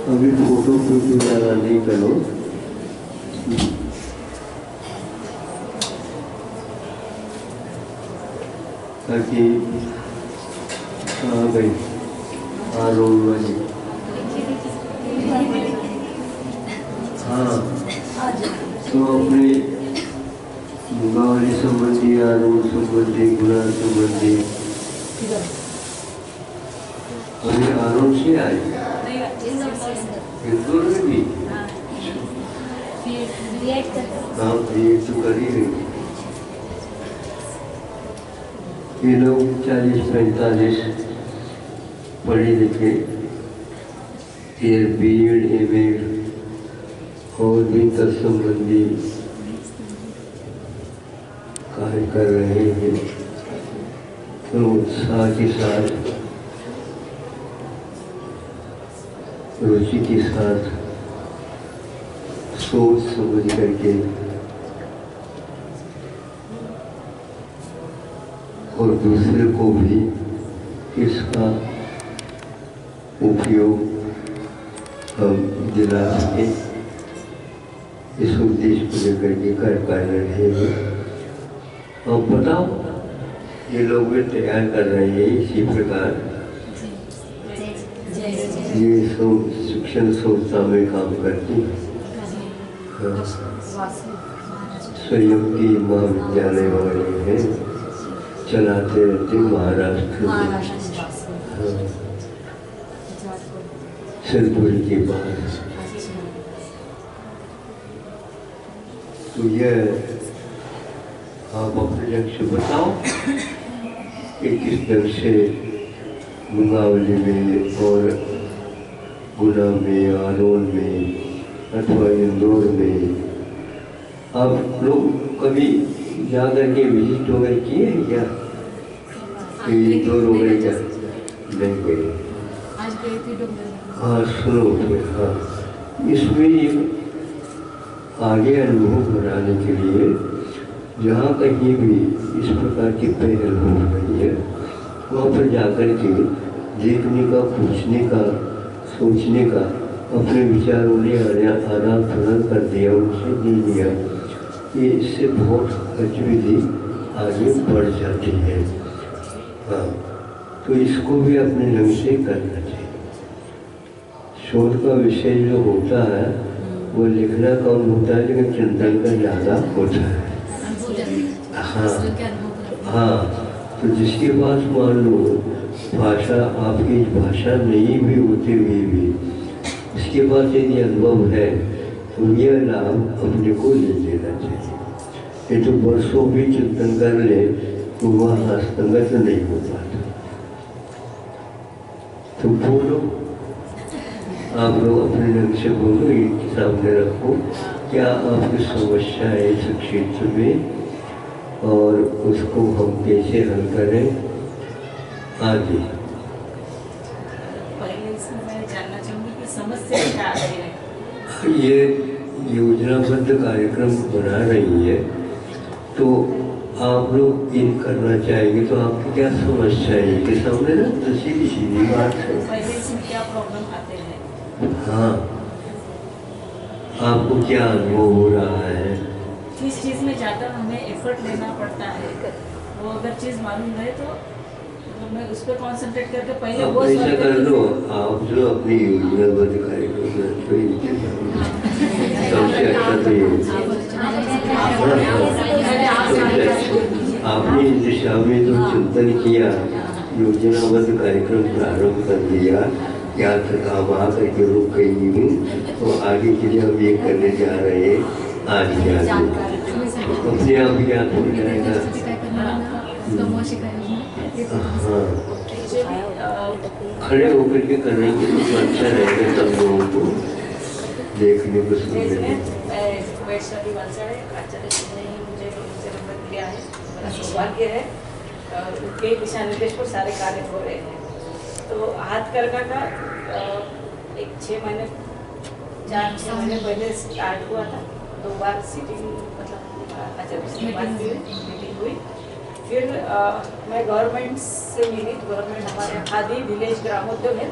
अभी फोटो क्यों ज़्यादा नहीं करो, ताकि आ गई आरोन वाली। हाँ, तो अपने बावली संबंधी, आरोन संबंधी, गुना संबंधी अभी आरोन से आई इंदौर में भी। हाँ, क्रिएट तो कर ही रही। ये लोग 40-45 पढ़े लिखे, BEd, MAd और भी तत्संबंधी कार्य कर रहे हैं। तो साथ ही साथ रुचि के साथ सोच समझ करके और दूसरे को भी इसका उपयोग हम दिला सके, इस उद्देश्य को लेकर के कर पा रहे हैं। अब बताओ, ये लोग भी तैयार कर रहे हैं इसी प्रकार। ये शिक्षण संस्था में काम करती है, स्वयं की महाविद्यालय वाले हैं, चलाते रहते महाराष्ट्र में, सिरपुर के पास। तो यह आप अपने लक्ष्य बताओ कि किस तरह से मुंगावली में और गुना में, आरोन में अथवा इंदौर में आप लोग कभी जाकर के विजिट वगैरह किए हैं क्या? इंदौर वगैरह क्या नहीं गए? हाँ, सुनो फिर। हाँ, इसमें एक आगे अनुभव बनाने के लिए जहाँ कहीं भी इस प्रकार की पहल हो रही है, वहाँ पर जाकर के देखने का, पूछने का, सोचने का, अपने विचारों ने आदान प्रदान कर दिया, उनसे दे दिया। ये इससे बहुत गतिविधि आगे बढ़ जाती है। हाँ, तो इसको भी अपने ढंग से करना चाहिए। शोध का विषय जो होता है वो लिखना कम होता है, लेकिन चिंतन का ज़्यादा होता है। हाँ हाँ, तो जिसके पास मान लो भाषा, आपकी भाषा नहीं भी होते हुए भी इसके पास यदि अनुभव है तो यह लाभ अपने को ले लेना चाहिए। ये तो वर्षों भी चिंतन कर ले तो वह हस्तगत नहीं हो पाता। तो बोलो, आप लोग अपने ढंग से बोलो, एक सामने रखो क्या आपकी समस्या है इस क्षेत्र में और उसको हम कैसे हल करें आगे। पहले इसमें मैं जानना चाहूँगी कि समस्या क्या है। ये योजनाबद्ध कार्यक्रम बना रही है, तो आप लोग इन करना चाहेंगे तो आपकी क्या समस्या है कि सामने ना, तो सीधी सीधी बात है। पहले इसमें क्या प्रॉब्लम आते हैं? हाँ, आपको क्या अनुभव हो रहा है? किस चीज़ में ज़्यादा हमें एफर्ट लेना पड़ता है, वो अगर चीज़ मालूम रहे तो मैं उस पर कॉन्सेंट्रेट करके पहले वो ऐसा कर लो। आप जो अपनी योजनाबद्ध कार्यक्रम तो इनके सबसे अच्छा तो ये आपने इस दिशा में जो चिंतन किया, योजनाबद्ध कार्यक्रम प्रारंभ कर दिया, क्या थकाम आ करके रुक गई हूँ, तो आगे के लिए हम ये करने जा रहे हैं, आज अपने आप याद हो जाएगा। हाँ, खड़े होकर के करेंगे तो अच्छा रहेगा सब लोगों को देखने को सुनने में। वैष्णवी वंशा है, आचार्य जी ने मुझे नंबर दिया है, बड़ा सौभाग्य है। उनके दिशा निर्देश पर सारे कार्य हो रहे हैं। तो हाथ करका का एक 4-6 महीने पहले स्टार्ट हुआ था। 2 बार सीटिंग, मतलब आचार्य जी से बात हुई, मीटिंग हुई। फिर मैं गवर्नमेंट से मिली। गवर्नमेंट हमारे खादी विलेज ग्रामोद्योग है,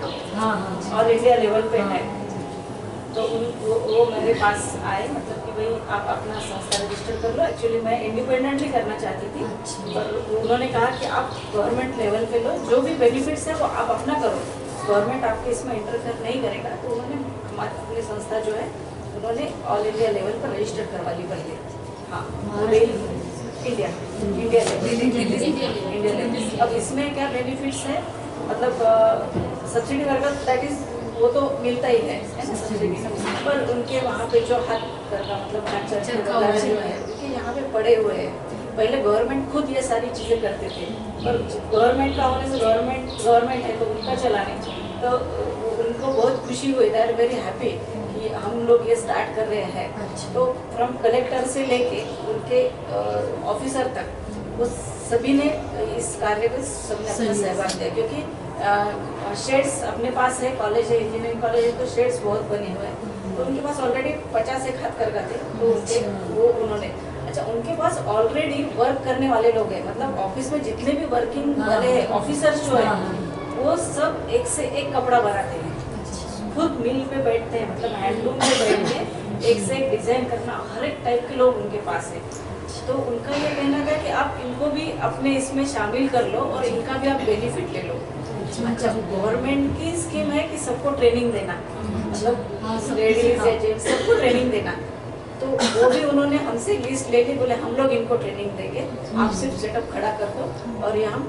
ऑल इंडिया लेवल पे है। तो वो मेरे पास आए, मतलब कि भाई आप अपना संस्था रजिस्टर कर लो। एक्चुअली मैं इंडिपेंडेंटली करना चाहती थी, पर उन्होंने कहा कि आप गवर्नमेंट लेवल पे लो, जो भी बेनिफिट्स है वो आप अपना करो, गवर्नमेंट आपके इसमें इंटरफेयर नहीं करेगा। तो उन्होंने अपनी संस्था जो है उन्होंने ऑल इंडिया लेवल पर रजिस्टर करवा ली पहले। हाँ, इंडिया लेवल। अब इसमें क्या बेनिफिट्स है, मतलब सब्सिडी वर्कर दैट इज वो तो मिलता ही है ना सब्सिडी, पर उनके वहाँ पे जो हाथ करना मतलब क्योंकि यहाँ पे पड़े हुए हैं। पहले गवर्नमेंट खुद ये सारी चीज़ें करते थे, पर गवर्नमेंट का होने से गवर्नमेंट है तो उनका चलाने, तो उनको बहुत खुशी हुई, दे आर वेरी हैप्पी कि हम लोग ये स्टार्ट कर रहे हैं। तो फ्रॉम कलेक्टर से लेके उनके ऑफिसर तक वो सभी ने इस कार्य को सबने अपना सहभाग दिया, क्योंकि शेड्स अपने पास है, कॉलेज है, इंजीनियरिंग कॉलेज है, तो शेड्स बहुत बने हुए हैं। तो उनके पास ऑलरेडी 50 एक हाथ कर थे, तो वो उन्होंने अच्छा उनके पास ऑलरेडी वर्क करने वाले लोग हैं, मतलब ऑफिस में जितने भी वर्किंग वाले ऑफिसर्स जो है वो सब एक से एक कपड़ा बनाते हैं, खुद मिल पे बैठते हैं, मतलब हैंडलूम पे बैठ के एक से एक डिजाइन करना, हर एक टाइप के लोग उनके पास है। तो उनका ये कहना था कि आप इनको भी अपने इसमें शामिल कर लो और इनका भी आप बेनिफिट ले लो। अच्छा, गवर्नमेंट की स्कीम है कि सबको ट्रेनिंग देना, मतलब लेडीज या जेंट्स सबको ट्रेनिंग देना, तो वो भी उन्होंने हमसे लिस्ट ले ली, बोले हम लोग इनको ट्रेनिंग देंगे, आप सिर्फ सेटअप खड़ा कर दो और ये हम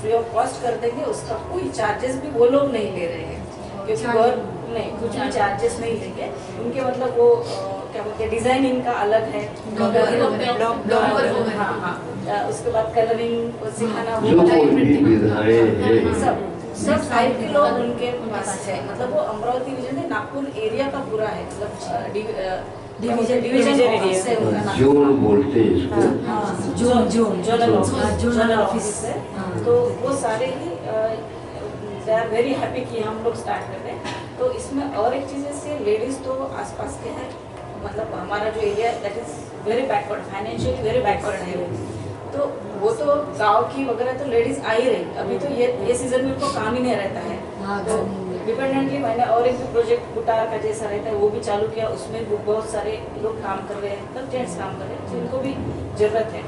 फ्री ऑफ कॉस्ट कर देंगे, उसका कोई चार्जेस भी वो लोग नहीं ले रहे हैं, क्योंकि नहीं कुछ भी चार्जेस नहीं लेंगे उनके, मतलब वो क्या बोलते हैं डिजाइनिंग का अलग है, हाँ, उसके बाद कलरिंग सिखाना, सब टाइप के लोग उनके पास है, मतलब वो अमरावती डिवीजन है, नागपुर एरिया का पूरा है, मतलब डिवीजन जोन बोलते हैं इसको, जोनल ऑफिस है। तो वो सारे ही दे आर वेरी हैप्पी कि हम लोग स्टार्ट कर रहे हैं। तो इसमें और एक चीज़ से लेडीज़ तो आसपास के हैं, मतलब हमारा जो area that is very backward, financially very backward है, तो वो तो गांव की वगैरह तो लेडीज़ आ ही रही। अभी तो ये सीज़न में उनको काम ही नहीं रहता है, तो डिपेंडेंटली मैंने और एक भी प्रोजेक्ट बुटार का जैसा रहता है वो भी चालू किया, उसमें बहुत सारे लोग काम कर रहे हैं, मतलब जेंट्स काम कर रहे हैं, जिनको भी ज़रूरत है।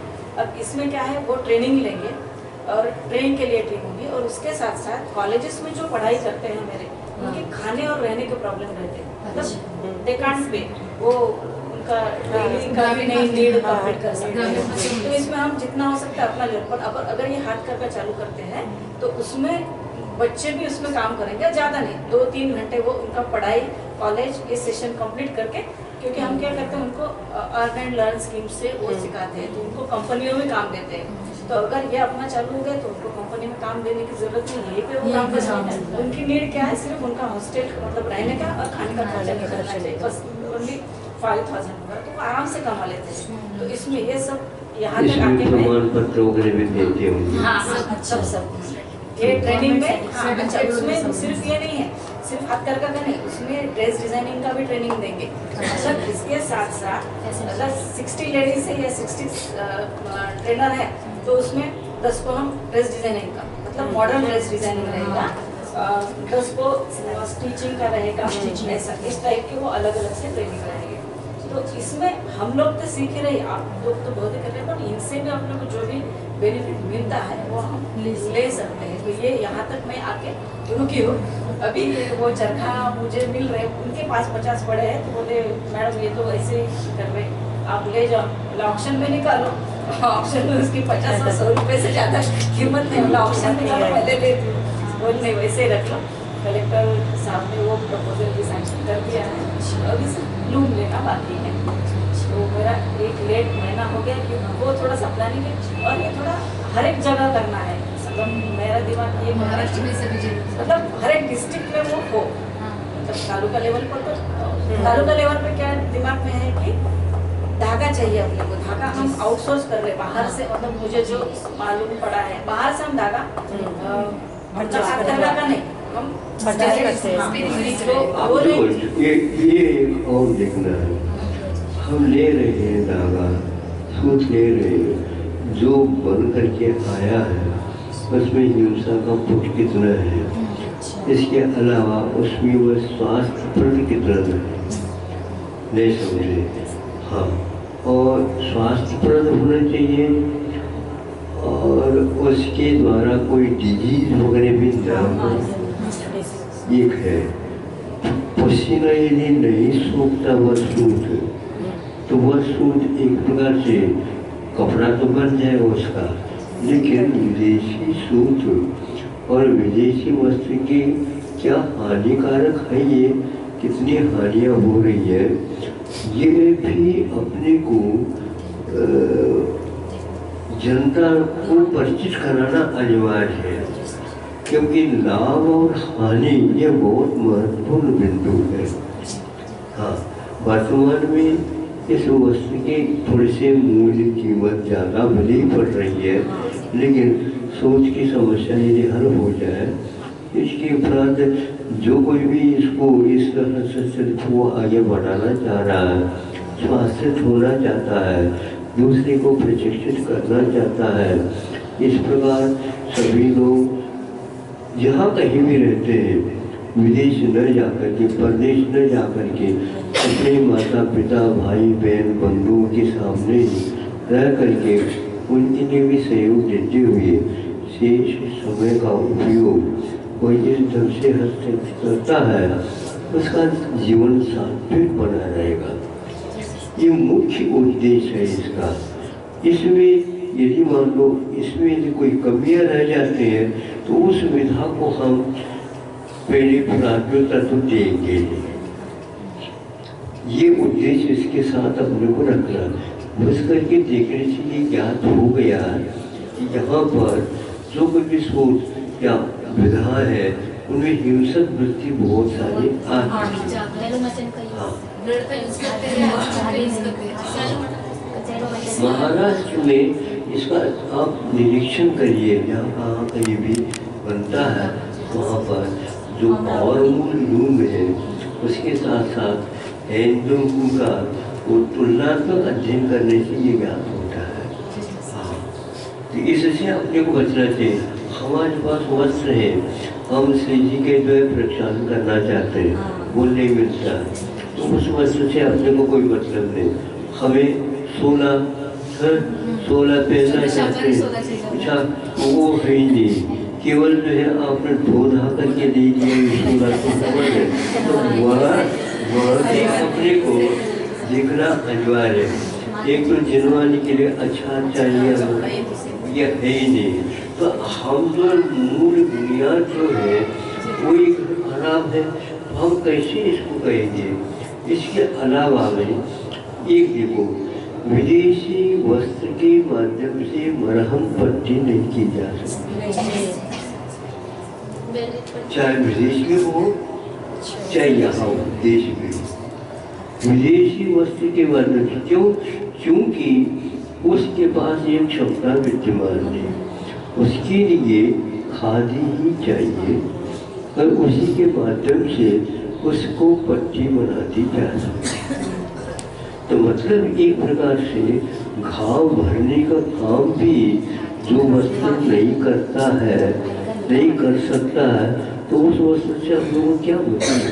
अब इसमें क्या है, वो ट्रेनिंग लेंगे और ट्रेनिंग के लिए टीम होगी, और उसके साथ साथ कॉलेजेस में जो पढ़ाई करते हैं मेरे, उनके खाने और रहने के प्रॉब्लम रहते हैं, मतलब दे कांट पे, वो उनका डेली का भी नहीं नीड कंप्लीट कर सकते हैं। तो इसमें हम जितना हो सकता है अपना लेवल पर, अगर ये हाथ करके चालू करते हैं तो उसमें बच्चे भी उसमें काम करेंगे, ज़्यादा नहीं 2-3 घंटे वो उनका पढ़ाई कॉलेज ये सेशन कंप्लीट करके, क्योंकि हम क्या करते हैं उनको अर्न एंड लर्न स्कीम से वो सिखाते हैं, तो उनको कंपनियों में काम देते हैं। तो अगर ये अपना चालू हो गया तो उनको कंपनी में काम देने की जरूरत नहीं, यहीं पे वो काम कर सकते हैं। उनकी नीड क्या है, सिर्फ उनका हॉस्टल मतलब रहने का और खाने का खर्चा निकलना चाहिए, बस ओनली 5000 होगा, तो वो आराम से कमा लेते हैं। तो इसमें ये सब यहाँ तक आके प्रमाण पत्र वगैरह भी देते होंगे। हाँ, सब ये ट्रेनिंग में। हाँ, अच्छा, उसमें सिर्फ ये नहीं है, सिर्फ हाथ करका का नहीं, उसमें ड्रेस डिजाइनिंग का भी ट्रेनिंग देंगे। मतलब इसके साथ साथ मतलब 60 लेडीज है या 60 ट्रेनर है, तो उसमें 10 को हम ड्रेस डिजाइनिंग का मतलब मॉडर्न ड्रेस डिजाइनिंग रहेगा, 10 को स्टिचिंग का रहेगा, ऐसा इस टाइप के वो अलग अलग से ट्रेनिंग रहेगी। तो इसमें हम लोग तो सीख ही रहे, आप लोग तो बहुत ही कर रहे हैं, पर इनसे भी आप लोग को जो भी बेनिफिट मिलता है वो हम ले सकते हैं। तो ये यहाँ तक मैं आके रुकी हूँ, अभी वो चरखा मुझे मिल रहे, उनके पास 50 पड़े हैं, तो बोले मैडम ये तो ऐसे ही कर रहे, आप ले जाओ, ऑप्शन में निकालो, ऑप्शन में उसकी 50 और 100 रुपये से ज़्यादा कीमत नहीं, मतलब ऑप्शन निकालो, मैं ले लेती हूँ, बोल नहीं वैसे ही रख लो। कलेक्टर साहब ने वो प्रपोजल भी सैंक्शन कर दिया है, अभी लूम लेना बाकी है। तो मेरा एक लेट महीना हो गया कि वो थोड़ा सा प्लानिंग है, और ये थोड़ा हर एक जगह करना है, मतलब मेरा दिमाग ये महाराष्ट्र में सभी जगह, मतलब हर एक डिस्ट्रिक्ट में वो हो, मतलब तालुका लेवल पर, तो तालुका लेवल पे क्या दिमाग में है कि धागा चाहिए अपने को, धागा हम आउटसोर्स कर रहे बाहर से, मतलब मुझे जो मालूम पड़ा है बाहर से हम धागा का नहीं, हम ये और देखना है, हम ले रहे हैं धागा, सूत ले रहे हैं, जो बन करके आया है उसमें हिंसा का पुट कितना है, इसके अलावा उसमें वह स्वास्थ्य प्रति कितना है, नहीं समझे। हाँ, और स्वास्थ्यप्रद होना चाहिए और उसके द्वारा कोई डिजीज वगैरह भी ना हो। एक है पसीना यदि नहीं सूखता वह सूट, तो वह सूट एक प्रकार से कपड़ा तो बन जाएगा उसका, लेकिन विदेशी सूट और विदेशी वस्त्र की क्या हानिकारक है, ये कितनी हानियाँ हो रही है, ये भी अपने को जनता को परिचित कराना अनिवार्य है, क्योंकि लाभ और हानि ये बहुत महत्वपूर्ण बिंदु है। हाँ, वर्तमान में इस वस्तु की थोड़ी सी मूल्य कीमत ज़्यादा भले ही पड़ रही है, लेकिन सोच की समस्या यदि हल हो जाए, इसके उपरांत जो कोई भी इसको इस तरह से सिर्फ वो आगे बढ़ाना चाह रहा है, स्वास्थ्य होना चाहता है, दूसरे को प्रशिक्षित करना चाहता है, इस प्रकार सभी लोग जहाँ कहीं भी रहते हैं, विदेश न जाकर के, परदेश न जाकर के, अपने माता पिता भाई बहन बंधुओं के सामने रह करके उनके लिए भी सहयोग देते हुए शेष समय का उपयोग कोई इस ढंग से हस्तक्षेप करता है, उसका जीवन सात्विक बना रहेगा। ये मुख्य उद्देश्य है इसका। इसमें यदि मान लो इसमें यदि कोई कमियां रह जाते हैं, तो उस विधा को हम पहले प्राथमिकता तो देंगे। ये उद्देश्य इसके साथ अपने को रखना, बस करके देखने से ये ज्ञात हो गया कि यहाँ पर जो कोई भी सोच या विधा है, उनमें हिंसक वृत्ति बहुत सारी आती है। महाराष्ट्र में इसका आप निरीक्षण करिए, जहाँ कहाँ कहीं भी बनता है, वहाँ पर जो पावरफुल लूम है, उसके साथ साथ हैंडलूम का वो तुलनात्मक अध्ययन करने से ये ज्ञात होता है। हाँ, तो इससे अपने को बचना चाहिए। हमारे पास वस्त्र है, हम श्री जी के जो है प्रक्षालन करना चाहते हैं, वो नहीं मिलता, तो उस वस्त्र से अपने को कोई मतलब नहीं। हमें 16 पहनना चाहते हैं, अच्छा वो है ही नहीं, केवल जो है आपने धो धा करके दे दिया 16 तो वह भी अपने को देखना अनिवार्य है। एक तो जिनवानी के लिए अच्छा चाहिए, यह है ही नहीं, तो हम जो मूल बुनियाद जो है वो एक खराब है, हम कैसे इसको कहेंगे। इसके अलावा में एक देखो, विदेशी वस्त्र के माध्यम से मरहम पट्टी नहीं की जा सकती, चाहे विदेश में हो चाहे यहाँ हो, देश में हो। विदेशी वस्त्र के माध्यम से क्यों? क्योंकि उसके पास एक क्षमता विद्यमान है, उसके लिए खादी ही चाहिए और उसी के माध्यम से उसको पट्टी बना दी जा सकती है। तो मतलब एक प्रकार से घाव भरने का काम भी जो वस्त्र नहीं करता है, नहीं कर सकता है, तो उस वस्त्र से हम लोगों को क्या होता है,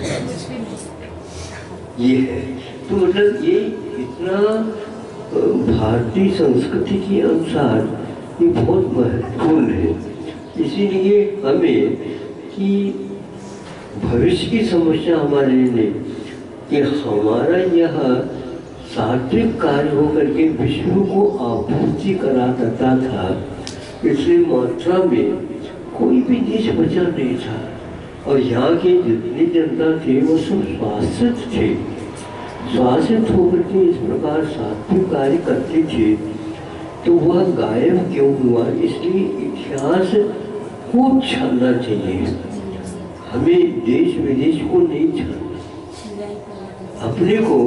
ये है। तो मतलब ये इतना भारतीय संस्कृति के अनुसार ये बहुत महत्वपूर्ण है। इसीलिए हमें कि भविष्य की समस्या हमारे लिए नहीं, कि हमारा यह सात्विक कार्य होकर के विष्णु को आपूर्ति करा करता था, इसलिए मात्रा में कोई भी देश बचा नहीं था, और यहाँ की जितनी जनता थी वो सब स्वास्थ्य थे, स्वास्थ्य होकर के इस प्रकार सात्विक कार्य करते थे। तो वह गायब क्यों हुआ? इसलिए इतिहास को छानना चाहिए, हमें देश विदेश को नहीं छानना, अपने को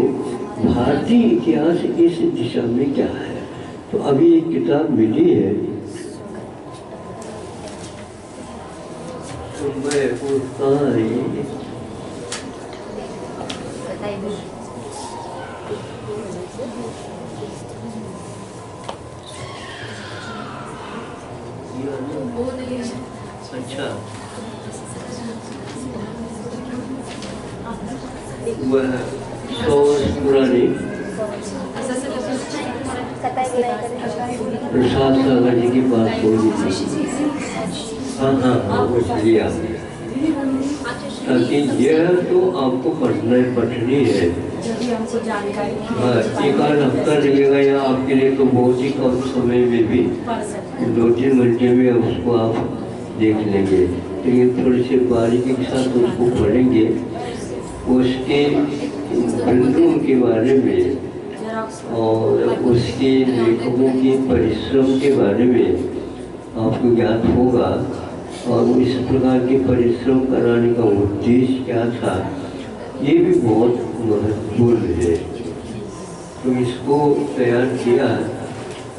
भारतीय इतिहास इस दिशा में क्या है। तो अभी एक किताब मिली है, अच्छा वह 100 पुरानी प्रसाद सागर जी के पास होगी। हाँ हाँ हाँ, वो चलिए आप, ताकि यह तो आपको पढ़नी है। हाँ, एक आध हफ्ता लगेगा या आपके लिए तो बहुत ही कम समय में भी 2-3 घंटे में उसको आप देख लेंगे। लेकिन थोड़ी सी बारीकी के साथ उसको पढ़ेंगे, उसके बिंदुओं के बारे में और उसके लेखकों के परिश्रम के बारे में आपको ज्ञात होगा। और इस प्रकार के परिश्रम कराने का उद्देश्य क्या था, ये भी बहुत महत्वपूर्ण है। तो इसको तैयार किया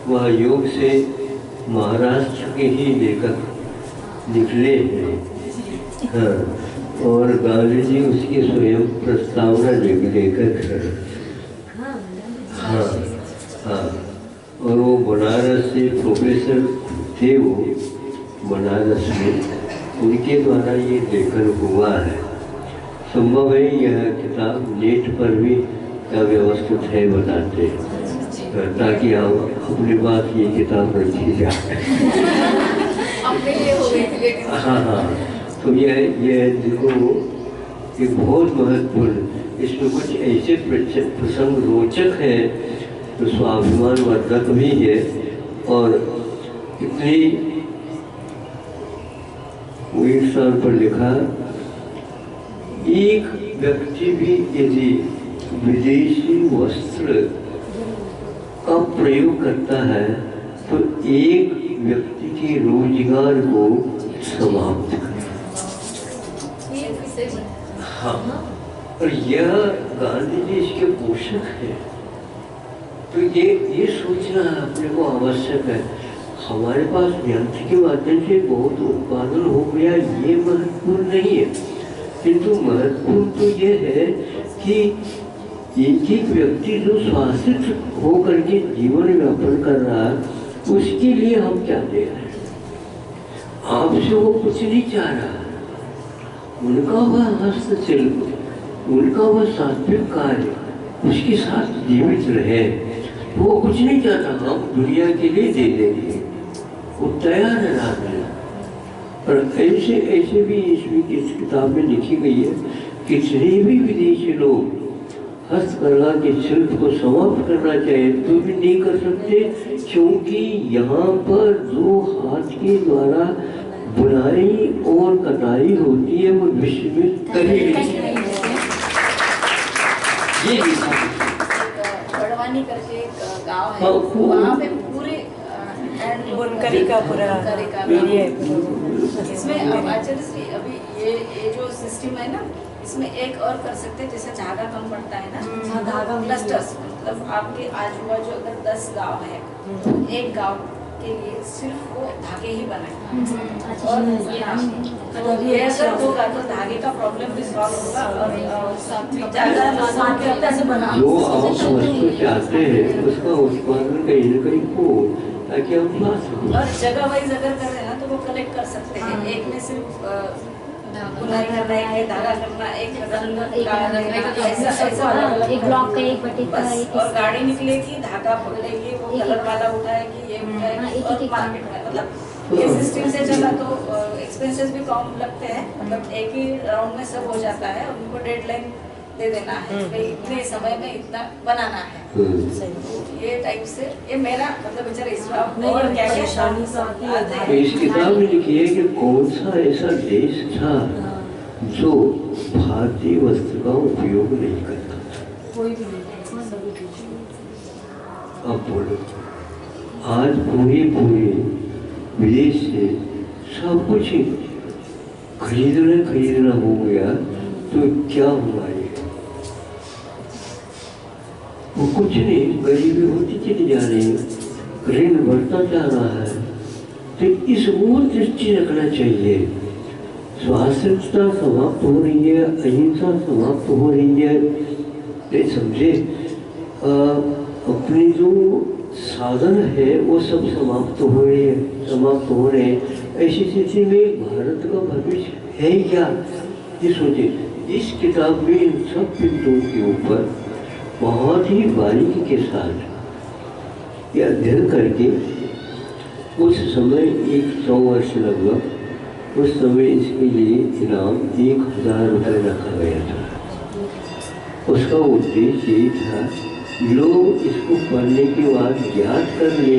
वह योग से महाराष्ट्र के ही लेखक निकले हैं। हाँ, और गांधी जी उसकी स्वयं प्रस्तावना लेखक है। हाँ हाँ, और वो बनारस से प्रोफेसर थे, वो बनारस में, उनके द्वारा ये लेखन हुआ है। संभव है यह किताब नेट पर भी का व्यवस्थित है बताते, ताकि हम अपने पास ये किताब रखी जाए। हाँ हाँ, तो यह देखो एक बहुत महत्वपूर्ण, इसमें कुछ ऐसे प्रसंग रोचक है तो स्वाभिमान वर्धक भी है। और इतनी एक स्थान पर लिखा, एक व्यक्ति भी यदि विदेशी वस्त्र का प्रयोग करता है तो एक व्यक्ति के रोजगार को समाप्त कर। हाँ, और यह गांधी जी इसके पोषक है। तो ये सोचना अपने को आवश्यक है। हमारे पास यंत्र के माध्यम से बहुत उत्पादन हो गया, ये महत्वपूर्ण नहीं है, किंतु महत्वपूर्ण तो ये है कि एक एक व्यक्ति जो स्वास्थ्य हो करके जीवन यापन कर रहा है, उसके लिए हम क्या दे रहे हैं। आपसे वो कुछ नहीं चाह रहा, उनका वह हस्तशिल्प, उनका वह सात्विक कार्य उसके साथ जीवित रहे, वो कुछ नहीं चाहता, हम दुनिया के लिए दे देंगे, वो तैयार है रात। और ऐसे भी इस किताब में लिखी गई है, कितने भी विदेशी लोग हस्तकला के शिल्प को समाप्त करना चाहे तो भी नहीं कर सकते, क्योंकि यहाँ पर जो हाथ के द्वारा बुनाई और कटाई होती है वो विश्व में कहीं नहीं। ये बड़वानी करके एक गांव है, वहाँ पे पूरे बुनकरी का पूरा एरिया है। इसमें आचार्य श्री अभी ये जो सिस्टम है ना, इसमें एक और कर सकते हैं, जैसे धागा कम पड़ता है ना, धागा क्लस्टर्स, मतलब आपके आजू बाजू अगर 10 गांव है तो एक गांव के लिए सिर्फ वो धागे ही बनाए। और ये अगर होगा तो धागे का प्रॉब्लम भी सॉल्व होगा। और जो आप वस्तु चाहते हैं उसका उत्पादन कहीं न कहीं हो, ताकि हम ला सकें। और जगह वाइज अगर कर रहे हैं ना तो वो कलेक्ट कर सकते हैं। एक में सिर्फ बुनाई करना है, धागा करना, एक एक ब्लॉक का, एक बटे का, और गाड़ी निकलेगी, धागा पकड़ेगी, वो कलर वाला उठाएगी, ये उठाएगी, और मार्केट में मतलब ये सिस्टम से चला तो एक्सपेंसेस भी कम लगते हैं। मतलब एक ही राउंड में सब हो जाता है, और उनको डेडलाइन दे देना है कि इतने समय में इतना बनाना है। ये टाइप से ये मेरा मतलब बेचारा इसमें और क्या क्या शामिल है। इस किताब में लिखी है कि कौन सा ऐसा देश था जो भारतीय वस्त्र का उपयोग नहीं करता था। अब बोलो, आज पूरे विदेश से सब कुछ खरीदना हो गया तो क्या हुआ? ये वो कुछ नहीं, गरीबी होती चली जा रही है, ऋण बढ़ता जा रहा है। तो इस ओर दृष्टि रखना चाहिए। स्वास्थ्यता समाप्त हो रही है, अहिंसा समाप्त हो रही है, ये समझे। अपनी जो साधन है वो सब समाप्त हो रहे हैं। ऐसी स्थिति में भारत का भविष्य है क्या, ये सोचे। इस किताब में इन सब बिंदुओं के ऊपर बहुत ही बारीकी के साथ ये अध्ययन करके उस समय 100 वर्ष लगभग उस समय इसके लिए इनाम 1000 रुपये रखा गया था। उसका उद्देश्य यही था लोग इसको पढ़ने के बाद याद कर ले,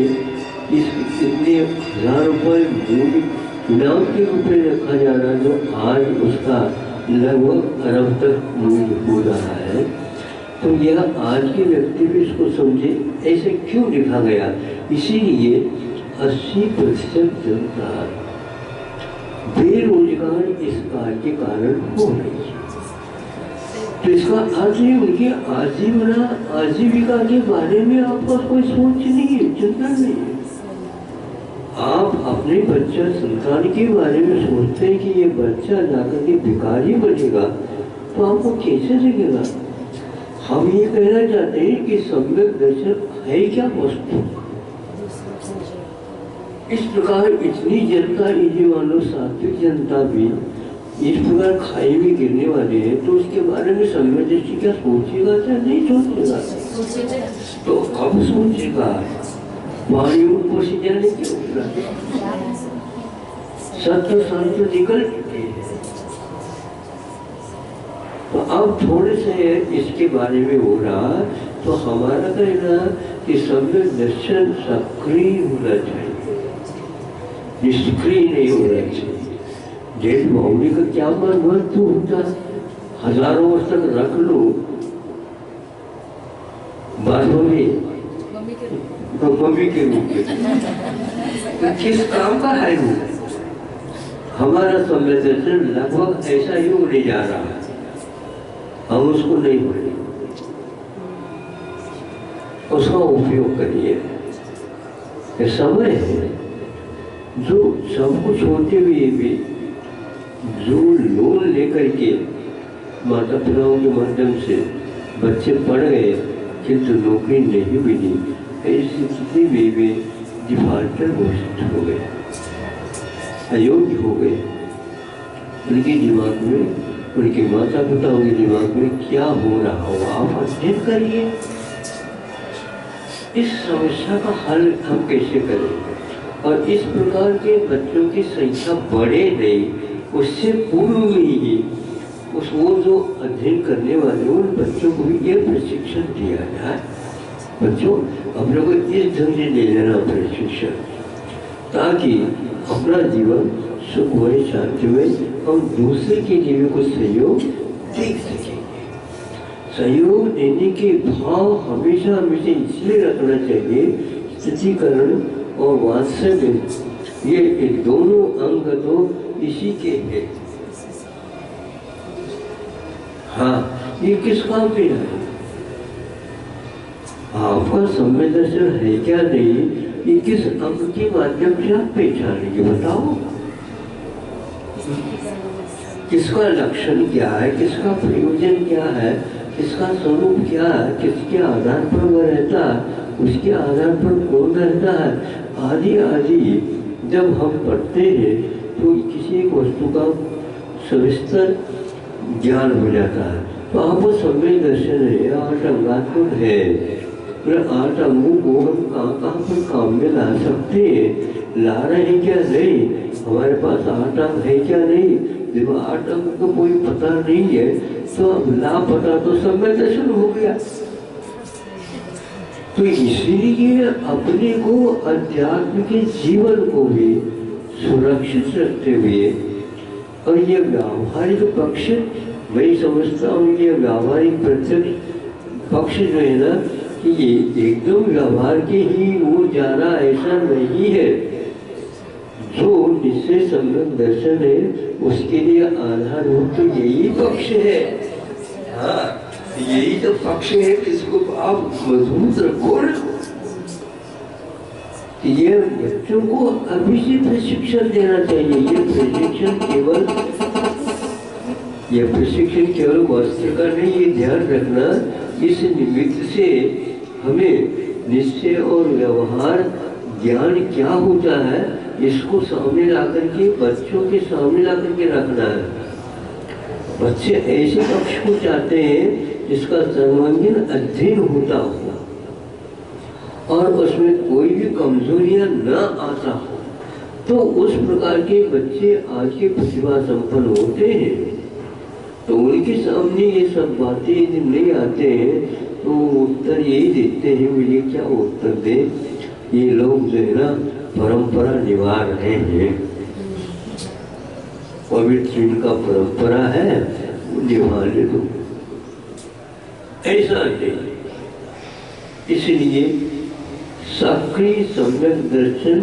इस इतने 1000 रुपये मूल्य इनाम के रूप में रखा जा रहा है जो आज उसका लगभग अरब तक मूल्य हो रहा है। तो यह आज के व्यक्ति भी इसको समझे ऐसे क्यों लिखा गया। इसीलिए 80% जनता बेरोजगार इस कार्य के कारण हो रही है। तो इसका अर्थ है उनकी आजीविका के बारे में आपका कोई सोच नहीं है, चिंता नहीं है। आप अपने बच्चा संतान के बारे में सोचते हैं कि ये बच्चा जाकर के भिखारी बनेगा, तो आपको कैसे लगेगा। हम ये कहना चाहते हैं कि सम्यक दर्शन है क्या वस्तु। इस प्रकार इतनी जनता, ये मान लो सात्विक जनता भी इस प्रकार खाई में गिरने वाले हैं, तो उसके बारे में सम्यक दृष्टि क्या सोचेगा या नहीं सोचेगा। तो कब सोचेगा, वाणी उनको सिंचाने के उपरांत सत्य संत निकल चुके हैं। तो अब थोड़े से इसके बारे में हो रहा, तो हमारा कहना कि सम्यक दर्शन सक्रिय होना चाहिए, निष्क्रिय नहीं होना चाहिए। डेढ़ मौली का क्या महत्व होता, हजारों वर्ष तक रख लो बातों में मम्मी के रूप में, तो किस काम का है वो। हमारा सम्यक दर्शन लगभग ऐसा ही होने जा रहा है, हम उसको नहीं बोले, उसका उपयोग करिए। ये समय है जो सब कुछ होते हुए भी जो लोन लेकर के माता पिताओं के माध्यम से बच्चे पढ़ गए किंतु नौकरी नहीं मिली, ऐसी स्थिति में वे डिफाल्टर घोषित हो गए, अयोग्य हो गए। उनके दिमाग में, उनके माता पिताओं के दिमाग में क्या हो रहा हो, आप अध्ययन करिए। इस समस्या का हल हम कैसे करेंगे। और इस प्रकार के बच्चों की संख्या बढ़े नहीं, उससे पूर्व में ही उस वो जो अध्ययन करने वाले उन बच्चों को भी यह प्रशिक्षण दिया जाए। बच्चों अपने को इस ढंग से ले लेना प्रशिक्षण, ताकि अपना जीवन सुखमय शांतिमय, हम दूसरे के लिए भी कुछ सहयोग देख सकेंगे। सहयोग देने के भाव हमेशा हमेशा इसलिए रखना चाहिए, स्थितिकरण और वात्सल्य ये दोनों अंग तो इसी के हैं। हाँ, ये किस काम पे है, आपका सम्यक दर्शन है क्या नहीं, ये किस अंग के माध्यम से आप पहचानेंगे, बताओ। किसका लक्षण क्या है, किसका प्रयोजन क्या है, किसका स्वरूप क्या है, किसके आधार पर वह रहता है, उसके आधार पर कौन रहता है, आदि आदि जब हम पढ़ते हैं तो किसी एक वस्तु का सविस्तर ज्ञान हो जाता है। तो आपको सम्यक दर्शन है, 8 अंगात्मक है, 8 अंगों को हम कहाँ पर काम में ला सकते हैं, ला रहे हैं क्या नहीं, हमारे पास 8 अंग है क्या नहीं। जब 8 अंग का कोई पता नहीं है तो अब लापता, तो सम्यक दर्शन हो गया। तो इसीलिए अपने को अध्यात्म के जीवन को भी सुरक्षित रखते हुए, और ये व्यावहारिक पक्ष मैं समझता हूँ, ये व्यावहारिक प्रत्यक्ष पक्ष जो है ना, कि ये एकदम व्यवहार के ही वो जाना ऐसा नहीं है। जो निश्चय सम्यक दर्शन है उसके लिए आधारभूत तो यही पक्ष है। हाँ, यही तो पक्ष है, इसको आप मजबूत रखो ना। ये बच्चों को अभी से प्रशिक्षण देना चाहिए। ये प्रशिक्षण केवल वस्त्र का नहीं, ये ध्यान रखना, इस निमित्त से हमें निश्चय और व्यवहार ज्ञान क्या होता है इसको सामने ला करके, बच्चों के सामने ला करके रखना है। बच्चे ऐसे कक्ष को चाहते हैं जिसका सर्वांगीण अध्ययन होता हो और उसमें कोई भी कमजोरियां न आता हो। तो उस प्रकार के बच्चे आज के प्रतिभा संपन्न होते हैं। तो उनके सामने ये सब बातें यदि नहीं आते हैं तो उत्तर यही देते हैं, मुझे क्या उत्तर दे, ये लोग जो है ना परंपरा निभा रहे हैं, पवित्र इनका परंपरा है, वो निभा ले दो, ऐसा नहीं। इसलिए सक्रिय सम्यक दर्शन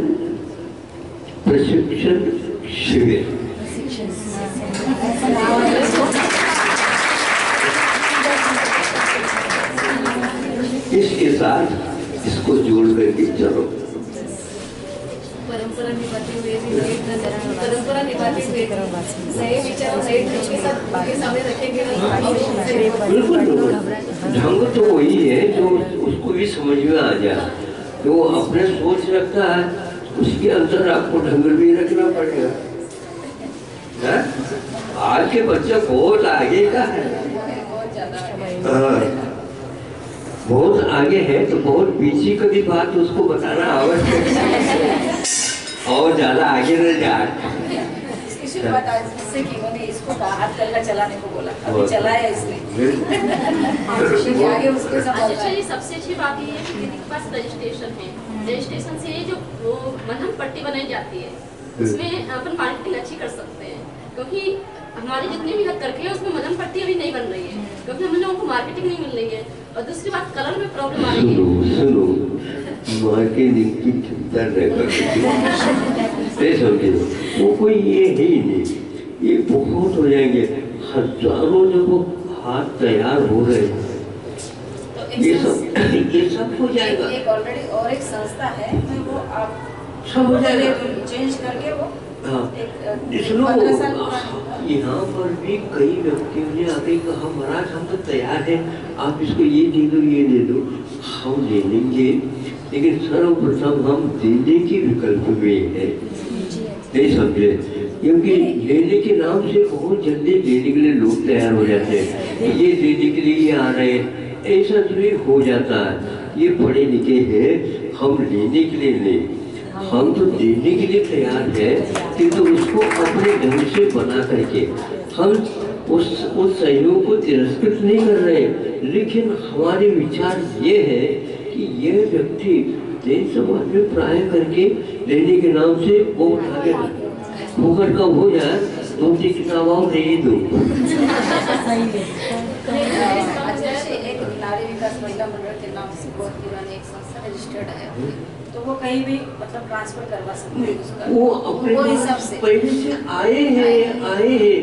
प्रशिक्षण शिविर इसके साथ इसको जोड़ करके चलो। परंपरा निभाते हुए परंपरा निभाते हुए नए विचार नए ढंग के साथ उनके सामने रखेंगे। बिल्कुल ढंग तो वही है जो उसको भी समझ में आ जाए। जो अपने सोच रखता है उसके अंदर आपको ढंग भी रखना पड़ेगा। आज के बच्चा बहुत आगे का है, बहुत आगे है, तो बहुत पीछे की भी बात उसको बताना आवश्यक है और ज्यादा आगे न जाए। इसकी शुरुआत आज से की, मैंने इसको हाथ करना चलाने को बोला, अभी चलाया इसने। आगे उसके अच्छा, सबसे अच्छी बात ये है कि दीदी के पास रजिस्ट्रेशन है। रजिस्ट्रेशन से जो वो मलहम पट्टी बनाई जाती है उसमें अपन मार्केटिंग अच्छी कर सकते हैं, क्योंकि हमारे जितने भी हथकरघे हैं उसमें मलहम पट्टी अभी नहीं बन रही है, क्योंकि हम लोगों को मार्केटिंग नहीं मिल रही है। और दूसरी बात, कलर में प्रॉब्लम आ रही है। सुनो मार्केटिंग की चिंता न समझे, वो कोई ये है ही नहीं, ये बहुत हो जाएंगे। हजारों जब वो हाथ तैयार हो रहे हैं, ये सब हो जाएगा। एक ऑलरेडी और एक संस्था है, वो आप सब हो जाएगा, चेंज करके वो यहाँ पर भी कई व्यक्तियों ने आके कहा महाराज हम तो तैयार हैं, आप इसको ये दे दो ये दे दो, हम ले लेंगे, लेकिन सर्वप्रथम हम देने के विकल्प में है, नहीं समझे? क्योंकि लेने के नाम से बहुत जल्दी लेने के लिए लोग तैयार हो जाते हैं, ये देने के लिए आ रहे हैं, ऐसा जो हो जाता है। ये पढ़े लिखे हैं, हम लेने के लिए नहीं, हम तो देने के लिए तैयार है, किंतु उसको अपने ढंग से बना करके हम उस सहयोग को तिरस्कृत नहीं कर रहे, लेकिन हमारे विचार ये है कि ये व्यक्ति जैन समाज में प्राय करके लेने के नाम से वो उठा के होकर कब हो जाए 2-3 किताबों नहीं दो। एक नारी विकास महिला मंडल के नाम से बहुत पुरानी एक संस्था रजिस्टर्ड है, तो वो कहीं भी मतलब ट्रांसफर करवा सकते हैं उसका, वो अपने हिसाब से पहले से आए हैं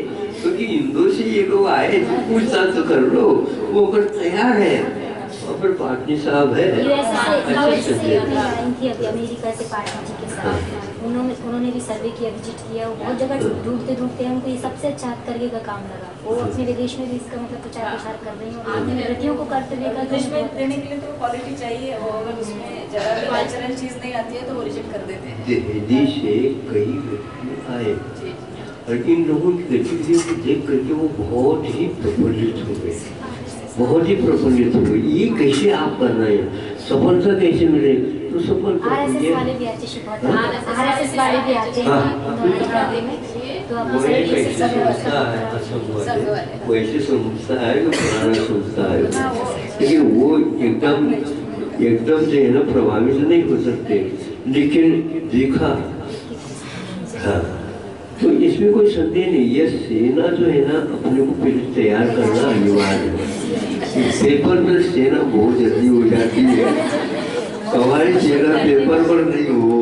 क्योंकि इंदौर से ये लोग आए, पूछताछ तो कर लो, वो अगर तैयार है और फिर पाटनी साहब है अमेरिका से पाटनी जी के साथ उन्होंने भी सर्वे किया, विजिट किया, वो बहुत जगह ढूंढते हैं, उनको ये सबसे अच्छा हाथ का काम लगा। वो अपने विदेश में भी इसका मतलब प्रचार प्रसार कर रहे हैं और लड़कियों को कर्तव्य का देने के लिए तो क्वालिटी चाहिए, और अगर उसमें जरा भी कल्चरल चीज नहीं आती है तो वो रिजेक्ट कर देते हैं। दिल्ली से कई व्यक्ति आए और इन लोगों की गतिविधियों को देख करके वो बहुत ही प्रफुल्लित हो गए, बहुत ही प्रफुल्लित हो गए। ये कैसे आप कर रहे हैं, सफलता कैसे मिले? तो सफलता RSS वाले भी आते हैं, RSS वाले भी आते हैं, तो अपने वैसे समझता है कि पुराना समझता है, लेकिन वो एकदम से है ना प्रभावित नहीं हो सकते, लेकिन देखा हाँ, तो इसमें कोई संदेह नहीं। ये सेना जो है ना अपने को पहले तैयार करना अनिवार्य है। पेपर में सेना बहुत जल्दी हो जाती है, हमारी सेना पेपर पर नहीं हो।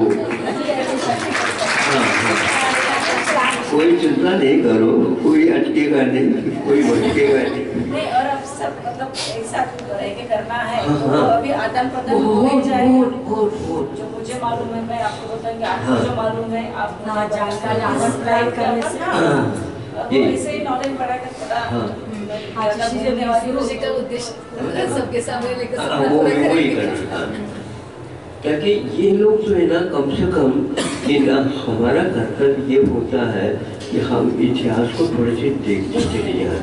कोई चिंता नहीं करो, कोई अटकेगा नहीं, कोई भटकेगा नहीं। और अब सब मतलब एक साथ रह के करना है, तो अभी आदान प्रदान हो ही जाएगा। जो मुझे मालूम है मैं आपको बताऊंगी, आपको जो मालूम है आप जानकारी करने से ऐसे ही नॉलेज बढ़ाकर थोड़ा उद्देश्य सबके सामने लेकर ताकि ये लोग जो है ना कम से कम ये ना हमारा कर्तव्य ये होता है कि हम इतिहास को थोड़े से देखते चले जाएं।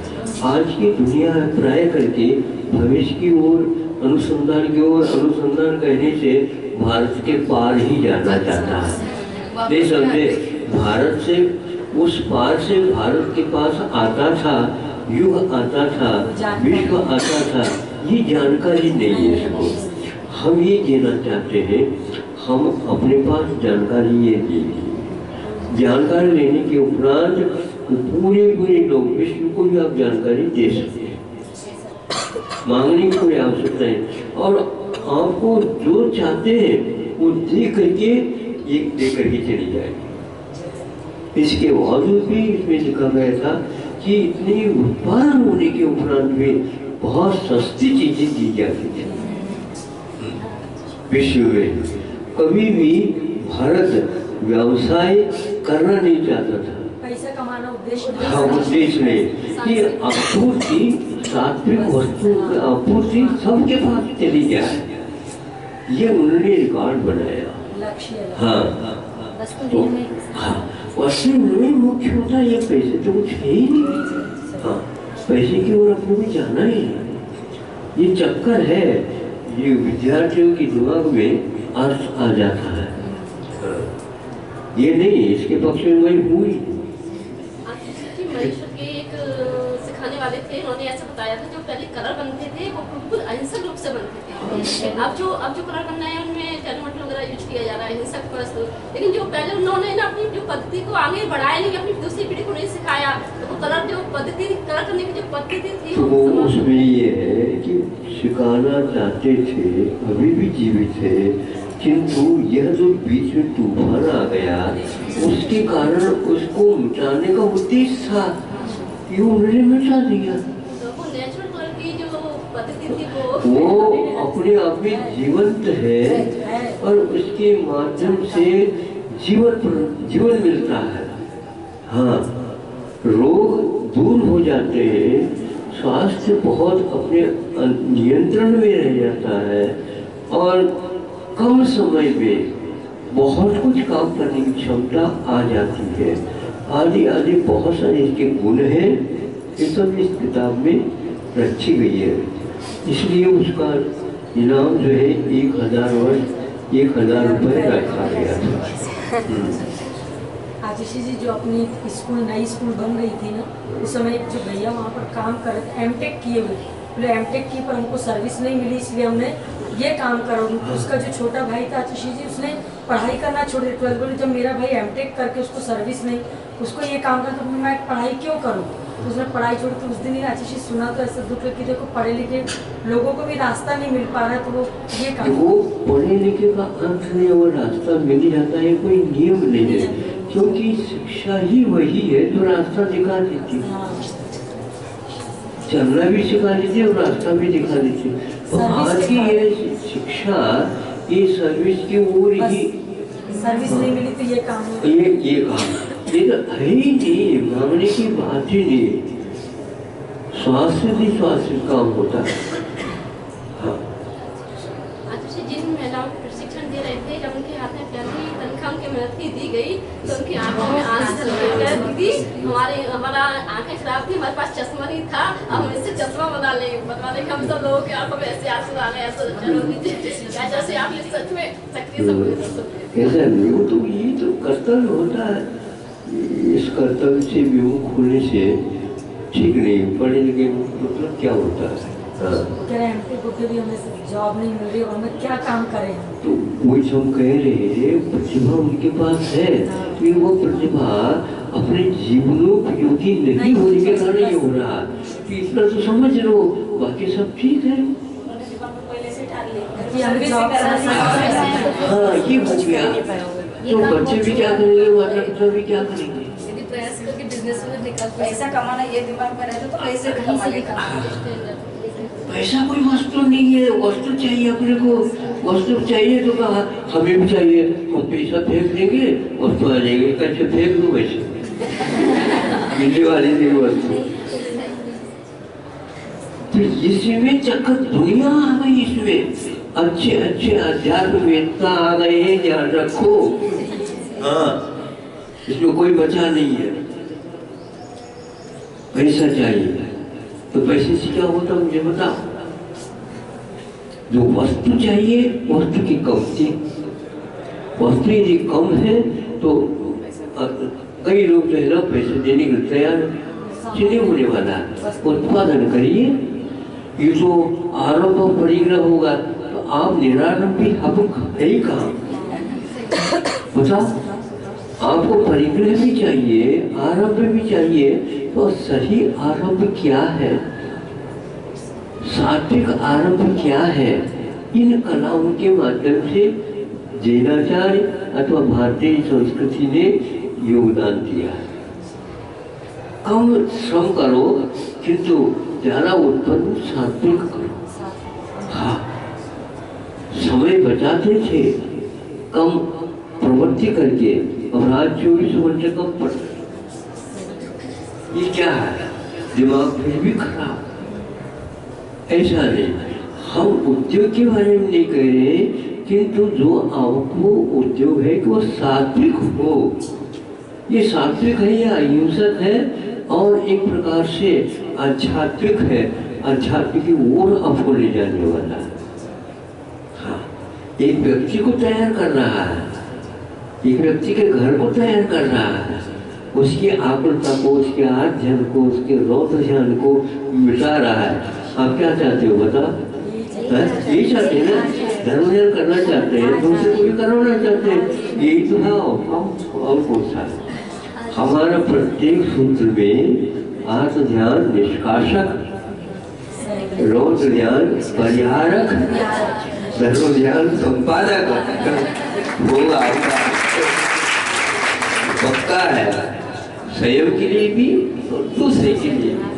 आज की दुनिया प्राय करके भविष्य की ओर अनुसंधान की ओर अनुसंधान करने से भारत के पार ही जाना चाहता है। नहीं समझे, भारत से उस पार से भारत के पास आता था, युग आता था, विश्व आता था, ये जानकारी नहीं है इसको। हम ये देना चाहते हैं, हम अपने पास जानकारी ये देंगे। जानकारी लेने के उपरांत पूरे लोग विश्व को भी आप जानकारी दे सकते हैं, मांगने की कोई आवश्यकता नहीं। और आपको जो चाहते हैं वो दे करके चली जाएगी। इसके बावजूद भी इसमें लिखा गया था कि इतनी उत्पादन होने के उपरांत भी बहुत सस्ती चीजें दी जाती थी विश्व में। कभी भी भारत व्यवसाय करना नहीं चाहता था, पैसा कमाना उद्देश्य में कि आपूर्ति, सात्विक वस्तु की आपूर्ति सबके पास चली जाए, ये उन्होंने रिकॉर्ड बनाया। लक्ष्य हाँ, वस्तु में वस्तु में मुख्य होता है ये पैसे तो कुछ है ही नहीं। हाँ, पैसे की ओर अपने को जाना ही नहीं। ये चक्कर है, ये विद्यार्थियों के दिमाग में अर्थ आ जाता है। ये नहीं, इसके पक्ष में वही हुई। महेश्वर के एक सिखाने वाले थे, उन्होंने ऐसा बताया था जो पहले कलर बनते थे वो बिल्कुल अहिंसक रूप से बनते थे। अब जो कलर बनना है उनमें टेलीमोट वगैरह यूज किया जा रहा है, हिंसक वस्तु। लेकिन जो पहले उन्होंने ना अपनी जो पद्धति को आगे बढ़ाया नहीं, अपनी दूसरी पीढ़ी को नहीं सिखाया, तो वो कलर जो पद्धति, कलर करने की जो पद्धति थी वो उसमें ये है कि सिखाना चाहते थे, अभी भी जीवित है, किंतु यह जो बीच में तूफान आ गया उसके कारण उसको मिटाने का उद्देश्य था, ये उन्होंने मिटा दिया। तो वो नेचुरल कलर की जो पद्धति थी वो अपने आप में जीवंत है और उसके माध्यम से जीवन मिलता है। हाँ, रोग दूर हो जाते हैं, स्वास्थ्य बहुत अपने नियंत्रण में रह जाता है और कम समय में बहुत कुछ काम करने की क्षमता आ जाती है। आदि बहुत सारे इसके गुण हैं, ये सब इस किताब में रखी गई है। इसलिए उसका इनाम जो है 1000 रुपये रखा गया था। आशीष जी जो अपनी स्कूल, नई स्कूल बन रही थी ना, उस समय एक जो भैया वहाँ पर काम कर रहे थे, एमटेक किए हुए, बोले एमटेक की पर उनको सर्विस नहीं मिली, इसलिए हमने ये काम करो। उसका जो छोटा भाई था आशीष जी, उसने पढ़ाई करना छोड़ दिया 12th। बोले जब मेरा भाई एमटेक करके उसको सर्विस नहीं, उसको ये काम करता तो मैं पढ़ाई क्यों करूँ। तो उसने पढ़ाई छोड़ी। तो उस दिन ही आशीष जी सुना तो ऐसा दुख कि देखो पढ़े लिखे लोगों को भी रास्ता नहीं मिल पा रहा है, तो वो ये काम, वो पढ़े लिखे का अर्थ नहीं, वो रास्ता मिल जाता है, कोई नियम नहीं है, क्योंकि शिक्षा ही वही है जो रास्ता दिखा देती है। चलना भी सिखा देती है और रास्ता भी दिखा देती है। तो आज की ये शिक्षा, ये सर्विस की ओर ही, सर्विस नहीं मिली तो ये काम ये काम ये तो है ही नहीं, मांगने की बात ही नहीं। स्वास्थ्य काम होता है। हाँ, जिन महिलाओं को प्रशिक्षण दे रहे थे, जब उनके हाथ में पहली तनख्वाह उनकी मेहनत की दी गई तो उनकी आंखों में आंसू चले गए। दीदी हमारा आंखें खराब थी, हमारे पास चश्मा नहीं था, अब हम इससे चश्मा बनवा लेंगे। हम सब लोगों की आंखों में ऐसे आंसू आ गए। जैसे आप ये सच में सक्रिय ऐसा नहीं, तो ये तो कर्तव्य होता है। इस कर्तव्य से विमुख होने से ठीक नहीं। पढ़े लिखे मतलब क्या होता है? भी हमें जॉब नहीं मिल रही और हमें क्या काम करें। तो वही हम कह रहे हैं, प्रतिभा उनके पास है, कि वो प्रतिभा अपने जीवनोपयोगी नहीं होने के कारण ये हो रहा है। कि इतना तो समझ लो, बाकी सब ठीक है। हाँ, ये हो गया। तो बच्चे भी क्या करेंगे, माता पिता भी क्या करेंगे? प्रयास करके बिजनेस में निकल पैसा कमाना ये दिमाग में रहता तो पैसे कमाएगा। पैसा कोई वस्तु नहीं है, वस्तु चाहिए अपने को। वस्तु चाहिए तो कहा हमें भी चाहिए, हम पैसा फेंक देंगे, वस्तु आ जाएगी। कैसे फेंक दो पैसे? मिलने वाली नहीं वस्तु। तो इसमें चक्कर दुनिया आ गई। इसमें अच्छे अध्यात्मवेत्ता आ गए हैं, ध्यान रखो। हाँ, इसमें कोई बचा नहीं है। पैसा चाहिए, तो पैसे से क्या होता मुझे बताओ। जो वस्तु चाहिए, वस्तु की कमती, वस्तु यदि कम है तो कई लोग जो है ना पैसे देने के लिए तैयार नहीं होने वाला है। उत्पादन करिए, ये जो आरंभ और परिग्रह होगा तो आप निरारंभ भी हम है ही कहाँ बता। आपको परिग्रह भी चाहिए, आरंभ भी चाहिए, तो सही आरंभ क्या है, सात्विक आरंभ क्या है, इन कलाओं के माध्यम से जैनाचार्य अथवा भारतीय संस्कृति ने योगदान दिया है। कम श्रम करो किंतु ज्यादा उत्पन्न सात्विक करो। हाँ, समय बचाते थे कम प्रवृत्ति करके, और आज 24 घंटे कम पड़। ये क्या है, दिमाग फिर भी खराब। ऐसा नहीं, हम उद्योग के बारे में नहीं कह रहे, किंतु जो आपको उद्योग है कि वो सात्विक हो। ये सात्विक है या अहिंसक है, और एक प्रकार से आध्यात्मिक है, आध्यात्मिक की ओर आपको ले जाने वाला है। हाँ, एक व्यक्ति को तैयार कर रहा है, एक व्यक्ति के घर को तैयार कर रहा है, उसकी आकुलता को, उसके आध्यात्म को, उसके रौद्र ध्यान को मिटा रहा है। आप क्या चाहते हो बता? यही चाहते हैं ना, धर्म ध्यान करना चाहते हैं, दूसरे को भी करवाना चाहते हैं, यही तो है। और कौन सा है हमारा प्रत्येक सूत्र में आत्म ध्यान निष्काशक, रौद्र ध्यान परिहारक, धर्म ध्यान संपादक होगा। पक्का है, स्वयं के लिए भी और दूसरे के लिए भी।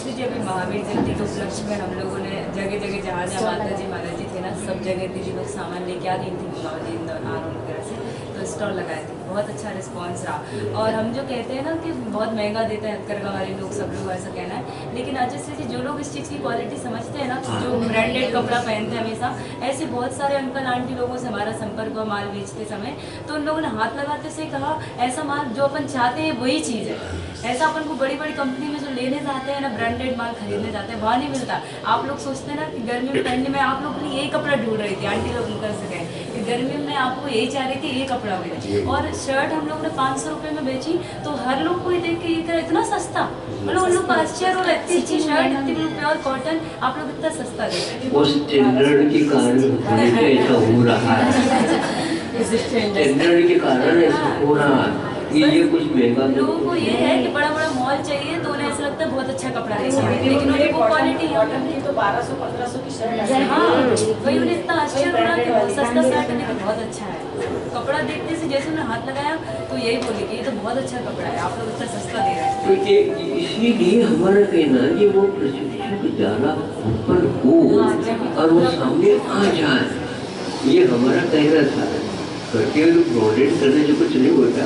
जी अभी महावीर जयंती के उपलक्ष्य में हम लोगों ने जगह जगह जहाँ जहाँ माता जी महाराज जी थे ना, सब जगह दीदी लोग सामान लेके आ रही थी बाबा जी आरोप वगैरह से, तो स्टॉल लगाए थे। बहुत अच्छा रिस्पांस रहा। और हम जो कहते हैं ना कि बहुत महंगा देते हैं हथकरघा वाले लोग, सब लोग ऐसा कहना है, लेकिन अजय जी जो लोग इस चीज़ की क्वालिटी समझते हैं ना, जो ब्रांडेड कपड़ा पहनते हैं हमेशा, ऐसे बहुत सारे अंकल आंटी लोगों से हमारा संपर्क हुआ माल बेचते समय, तो उन लोगों ने हाथ लगाते से कहा ऐसा माल जो अपन चाहते हैं वही चीज़ है। ऐसा अपन को बड़ी बड़ी कंपनी में जो लेने जाते हैं ना, ब्रांडेड माल खरीदने जाते हैं, वहाँ नहीं मिलता। आप लोग सोचते हैं ना कि गर्मी में पहनने में, आप लोग के लिए यही कपड़ा ढूंढ रही थी आंटी लोग अंकल से कहे कि गर्मी में आपको यही चाह रही थी, ये कपड़ा मिले। और शर्ट हम लोग ने 500 रुपये में बेची, तो हर लोग को देख के ये कहा इतना सस्ता, मतलब उन लोग को आश्चर्य हो, इतनी अच्छी शर्ट, इतनी प्योर कॉटन, आप लोग इतना सस्ता दे रहे हैं। उस स्टैंडर्ड के कारण ऐसा हो रहा है, स्टैंडर्ड के कारण ऐसा हो रहा है। ये कुछ महंगा, लोगों को ये है कि बड़ा बड़ा मॉल चाहिए, तो उन्हें ऐसा लगता है बहुत अच्छा कपड़ा है, लेकिन उन्हें वो क्वालिटी है तो 1200-1500 की शर्ट। हाँ, वही उन्हें इतना आश्चर्य हो रहा है कि बहुत सस्ता शर्ट है, बहुत अच्छा है कपड़ा। देखते से जैसे उन्हें हाथ लगाया तो यही बोले कि ये तो बहुत अच्छा कपड़ा है, आप लोग इतना सस्ता दे रहे हैं। तो इसीलिए हमारा कहना है कि वो प्रशिक्षक ज़्यादा उत्पन्न हो और वो सामने आ जाए, ये हमारा कहना था। करके ब्रॉडेड करने से कुछ नहीं होता,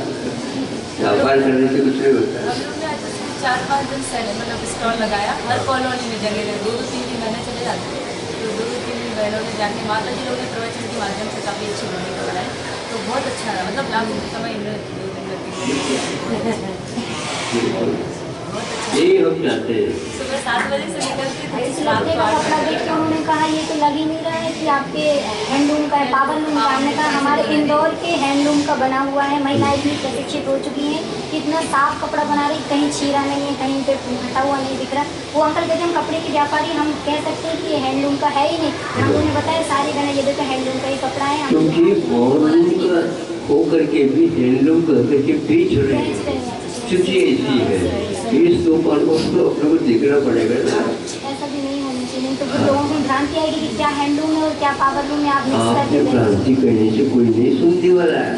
व्यापार करने से कुछ नहीं होता। हम लोग ने आज 4-5 दिन से मतलब स्टॉल लगाया, हर कॉलोनी में जगह जगह 2-3 महीने चले जाते हैं, तो 2-3 बहनों ने जाके माता जी लोग ने प्रवचन के माध्यम से काफ़ी अच्छी भूमिका बनाई, तो बहुत अच्छा रहा। मतलब लाभ समय यही हम चाहते हैं। सुबह 7 बजे से निकलते थे, लड़के का कपड़ा देख के उन्होंने कहा ये तो लग ही नहीं रहा है कि आपके हैंडलूम का है, पावरलूम का। हमने कहा हमारे इंदौर के हैंडलूम का बना हुआ है, महिलाएं इतनी प्रशिक्षित हो चुकी हैं कि इतना साफ कपड़ा बना रही, कहीं छीरा नहीं है, कहीं पे फटा हुआ नहीं दिख रहा। वो अंकल कहते हैं हम कपड़े के व्यापारी, हम कह सकते हैं कि ये हैंडलूम का है ही नहीं। हम लोगों ने बताया सारी बहनें ये देखो हैंडलूम का ही कपड़ा है, क्योंकि हैंडलूम का होकर के भी हैंडलूम करके बेच रहे हैं, स्थिति ऐसी है। इस दो पर उसको अपने को देखना पड़ेगा ना, ऐसा भी नहीं होना चाहिए, नहीं तो फिर लोगों को भ्रांति आएगी कि क्या हैंडलूम है और क्या पावरलूम है। आप मिक्स आपने करके भ्रांति कहने से कोई नहीं सुनने वाला है।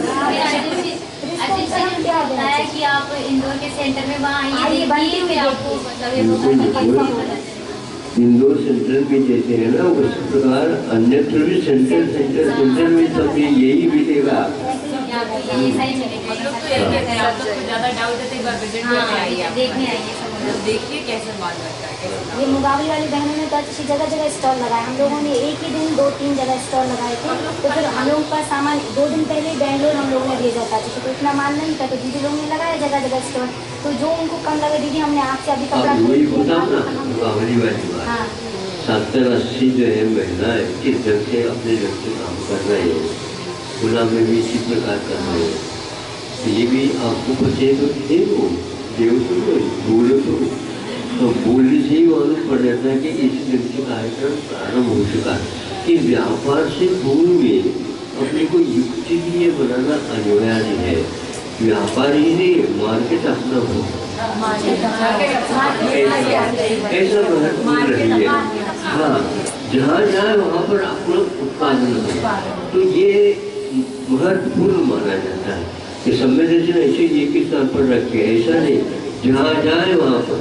क्या बताया कि आप इंदौर के सेंटर में वहाँ आइए, बनती हुई आपको इंदौर सेंट्रल भी देते हैं ना, उस प्रकार अन्यत्र भी सेंट्रल में सब यही मिलेगा। ज़्यादा डाउट है तो एक बार विजिट करके आइए, देखने आइए। देखिए कैसे माल बनता है, कैसे ये मुगावली वाली बहनों ने तो अच्छी जगह जगह स्टॉल लगाए। हम लोगों ने एक ही दिन 2-3 जगह स्टॉल लगाए थे। तो फिर हम लोगों का सामान 2 दिन पहले बेंगलोर हम लोगों ने भेजा था, तो इतना माल नहीं था, तो दीदी लोगों ने लगाया जगह जगह स्टॉल। तो जो उनको कम लगे, दीदी हमने आपसे अभी कपड़ा वही होता ना मुकाबले वाली बात। हाँ 70-80 जो है महिलाएं किस ढंग से अपने ढंग से काम कर रहे हैं, गुलाम में भी इसी प्रकार कर रहे हैं। तो ये भी आपको बचे तो देखो, देव तो बोलो तो बोलने से ही मालूम पड़ जाता है कि इस ढंग से कार्यक्रम प्रारंभ हो चुका है कि व्यापार से पूर्व में अपने को युक्ति के लिए बनाना अनिवार्य है। व्यापार ही नहीं, मार्केट अपना हो, ऐसा महत्वपूर्ण रही है। हाँ, जहाँ जाए वहाँ पर अपना उत्पादन हो, तो ये महत्वपूर्ण माना जाता है कि संवेदनशील ऐसे एक ही स्थान पर रखे, ऐसा नहीं जहाँ जाए वहाँ पर।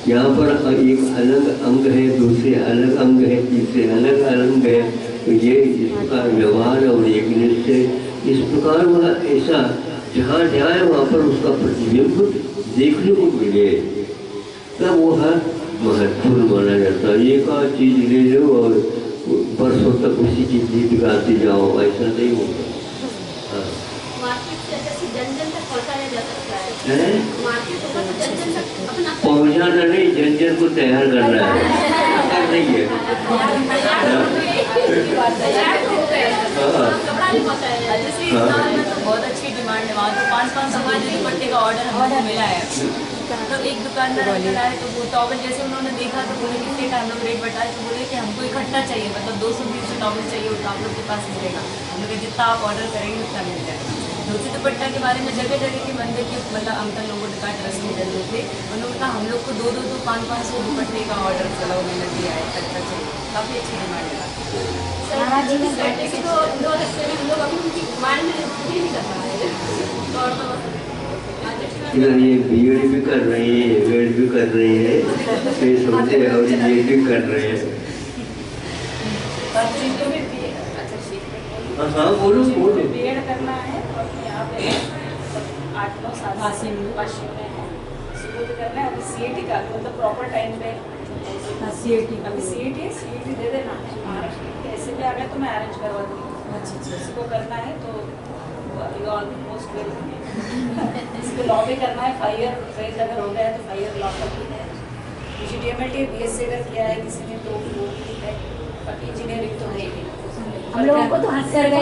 यहाँ पर एक अलग अंग है, दूसरे अलग अंग है, तीसरे अलग अंग है, तो ये इसका व्यवहार और एक निश्चय इस प्रकार वह ऐसा जहाँ जाए वहाँ पर उसका प्रतिबिंब देखने को मिले, तब वह महत्वपूर्ण माना जाता है। एक आध चीज ले लो और बरसों तक उसी की गीत गाते जाओ, ऐसा नहीं होता। मार्केट से जैसे जन जन तक पहुँचाया जा सकता है, मार्केट होगा तो जन जन तक अपना पहुँचाना नहीं, जन जन को तैयार करना है, कर नहीं है। कपड़ा नहीं पहुँचाया जाए। जैसे इस साल में तो बहुत अच्छी डिमांड है, वहाँ तो 500 समाज दुपट्टे का ऑर्डर हमको मिला है। तो एक दुकानदार अंकल आए तो वो टॉवल जैसे उन्होंने देखा तो बोले कितने का हम लोग रेट बताए, तो बोले कि हमको इकट्ठा चाहिए, मतलब 200-300 टॉवल चाहिए, उतना आप लोग के पास मिलेगा। हम लोग जितना आप ऑर्डर करेंगे उतना मिल जाएगा। धोती दुपट्टा के बारे में जगह जगह के मंदिर के मतलब अंकल लोगों ने कहा ट्रस्ट में चल रहे थे, उन्होंने कहा हम लोग को 200-500 दुपट्टे का ऑर्डर चला उन्होंने दिया है, इकट्ठा चाहिए। काफ़ी अच्छी डिमांड है। तो हम लोग अभी उनकी माइंड में नहीं कर पा रहे हैं। इधर ये बीएड भी कर रही है, एमएड भी कर रही है, फिर सोचते हैं और ये भी कर रहे हैं। हाँ बोलो बोलो। बीएड करना है और यहाँ पे 8-9 साल पश्चिम में है, शुरू करना है। अभी सीईटी का मतलब प्रॉपर टाइम पे अभी सीईटी दे देना है। महाराष्ट्र ऐसे भी आ गया तो मैं अरेंज करवा दूँगी। अच्छा, इसको करना है तो यू ऑल मोस्ट वेलकम। इसको लॉ भी करना है, 5 ईयर फेज अगर हो गया है तो 5 ईयर लॉ का भी है। GTMLT BSc अगर किया है किसी ने तो वो भी है, बाकी इंजीनियरिंग तो है ही। हम लोगों को तो हंस कर गई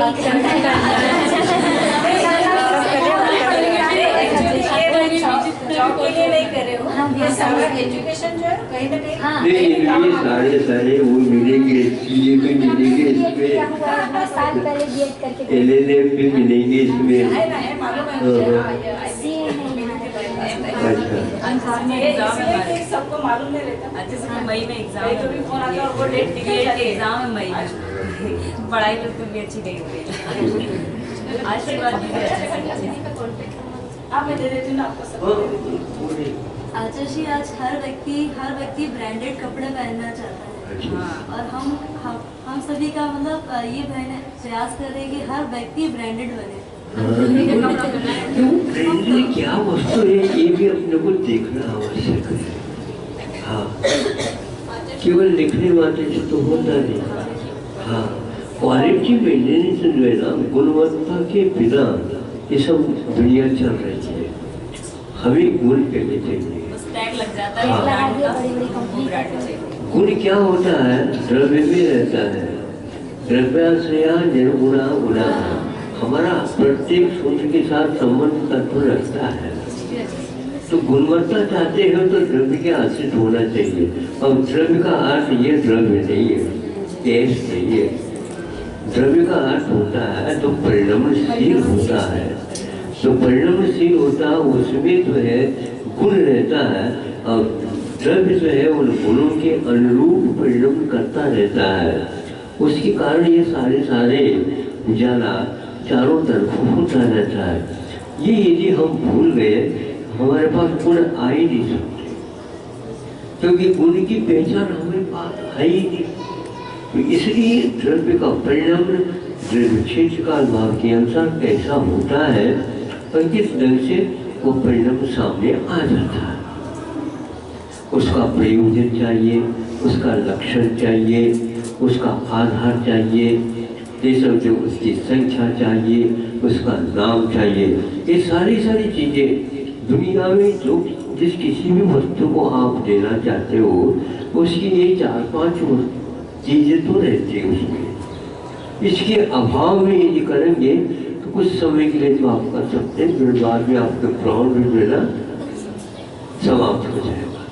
जॉब के लिए नहीं कर रहे हो, ये सारा एजुकेशन जो है कहीं ना कहीं नहीं, सारे वो मिलेंगे, CA भी मिलेंगे इसमें, साल पहले बीएड करके LLM भी मिलेंगे इसमें। है मालूम है, सबको मालूम नहीं रहता। जैसे मई में एग्जाम कहीं तो भी फोन आता है और वो डेट निकल जाती है। एग्जाम है मई में, पढ़ाई तो भी अच्छी नहीं हुई। आशीर्वाद दीजिए। आप मैं दे देती हूँ ना आपको सब। आचार्य जी, आज हर व्यक्ति ब्रांडेड कपड़े पहनना चाहता है और हम सभी का मतलब ये प्रयास कर रहे हैं कि हर व्यक्ति ब्रांडेड बने। ब्रांडेड क्या वस्तु है ये भी अपने को देखना आवश्यक है। हाँ, केवल लिखने मात्र से तो होता नहीं। हाँ, क्वालिटी मेंटेनेंस जो है ना, गुणवत्ता के बिना ये सब दुनिया चल रही है। हमें गुण पहले चाहिए, टैग लग जाता है। गुण क्या होता है? द्रव्य में रहता है, द्रव्याश्रया निर्गुणा गुणा। हमारा प्रत्येक सूत्र के साथ संबंध तत्व रखता है। तो गुणवत्ता चाहते हो तो द्रव्य के आश्रित होना चाहिए। और द्रव्य का अर्थ ये द्रव्य नहीं है, टेस्ट नहीं है। द्रव्य का अर्थ होता है तो परिणामशील होता है। तो परिणामशील होता है उसमें जो है गुण रहता है, और द्रव्य जो है उन गुणों के अनुरूप परिणाम करता रहता है। उसके कारण ये सारे उजाला चारों तरफ होता रहता है। ये यदि हम भूल गए, हमारे पास गुण आ ही नहीं सकते, क्योंकि गुण की पहचान हमारे पास है ही नहीं। तो इसलिए द्रव्य का परिणाम द्रव्य क्षेत्र काल भाव के अनुसार कैसा होता है और किस ढंग से वो परिणाम सामने आ जाता है। उसका प्रयोजन चाहिए, उसका लक्षण चाहिए, उसका आधार चाहिए, ये सब जो उसकी संख्या चाहिए, उसका नाम चाहिए। ये सारी चीज़ें दुनिया में जो जिस किसी भी वस्तु को आप देना चाहते हो उसकी ये 4-5 चीज़ें तो रहती है उसमें। इसके अभाव में यदि करेंगे तो कुछ समय के लिए तो आप कर सकते हैं, फिर बाद में आपका प्राण भी देना समाप्त हो जाएगा,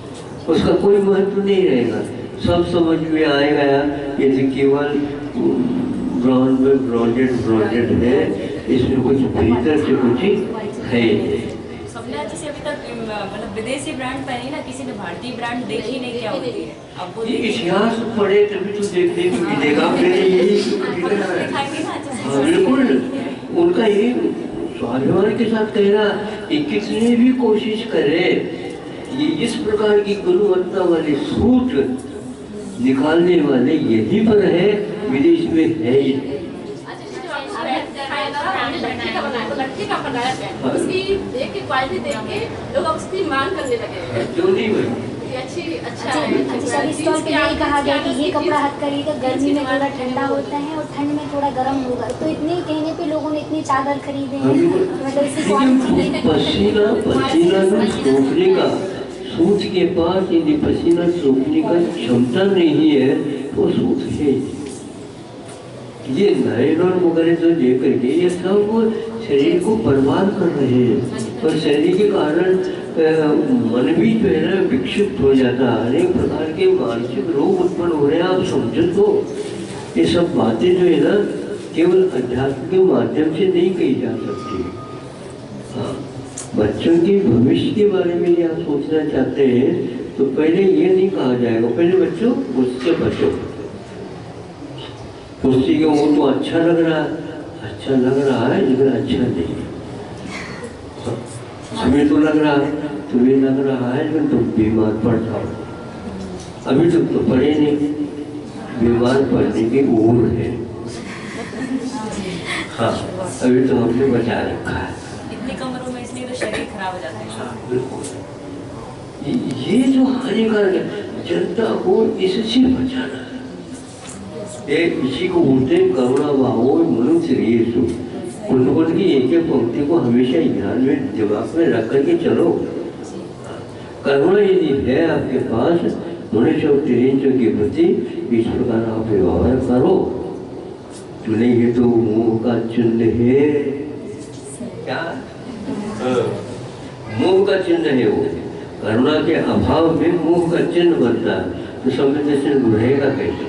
उसका कोई महत्व नहीं रहेगा। सब समझ में आएगा ये तो केवल ब्रांडेड है, इसमें कुछ भीतर से कुछ है ही नहीं। सबने जैसे अभी तक मतलब विदेशी ब्रांड पहनी ना, किसी ने भारतीय ब्रांड देखी नहीं क्या होती है। अब वो इतिहास पढ़े तभी तो देखने को मिलेगा। हाँ बिल्कुल, उनका ये स्वाभिमान के साथ कहना कि कितनी भी कोशिश करे ये इस प्रकार की गुणवत्ता वाले सूट निकालने वाले यहीं पर है, विदेश में है ही। लड़के का बनाया पैंट, उसकी देख के क्वालिटी देख के लोग अब उसकी मांग करने लगे। क्यों नहीं भाई? अच्छा अच्छा सर, स्टॉल पे यही कहा गया कि ये कपड़ा हाथ करिएगा, गर्मी में थोड़ा ठंडा होता है और ठंड में थोड़ा गर्म होगा, तो इतने कहने पे लोगों ने इतनी चादर खरीदे हैं। मतलब इसकी पसीना सोखने का, सूट के पास यदि पसीना सोखने का क्षमता नहीं है तो सूट है। ये नायलॉन वगैरह जो लेकर के ये सब शरीर को बर्बाद कर रहे हैं, और शरीर के कारण मन भी जो है ना विक्षिप्त हो जाता है, अनेक प्रकार के मानसिक रोग उत्पन्न हो रहे हैं। आप समझो तो ये सब बातें जो है ना केवल अध्यात्म के माध्यम से नहीं कही जा सकती। हाँ, बच्चों के भविष्य के बारे में यदि आप सोचना चाहते हैं तो पहले ये नहीं कहा जाएगा, पहले बच्चों उससे बचो। कुर्सी के वो तो अच्छा लग रहा है लेकिन अच्छा नहीं है। हमें तो लग रहा है, तुम्हें लग रहा है लेकिन तुम बीमार पड़ जाओ। अभी तक तो पड़े नहीं, बीमार पड़ने की उम्र है। हाँ, अभी तो हमने बचा रखा है। इतनी कम उम्र में इसलिए तो शरीर खराब हो जाता है। बिल्कुल, ये जो हानिकारक है, जनता को इससे बचाना है। इसी को बोलते हैं करुणा भावो मनुष्य रेसु। उन की एक पंक्ति को हमेशा ध्यान में दिमाग में रख करके चलो। करुणा यदि है आपके पास मनुष्य और तिरंजों के प्रति, इस प्रकार आप व्यवहार करो, नहीं ये तो मोह का चिन्ह है। क्या मोह का चिन्ह है वो, करुणा के अभाव में मोह का चिन्ह बनता है, तो संवेदनशील रहेगा कैसे?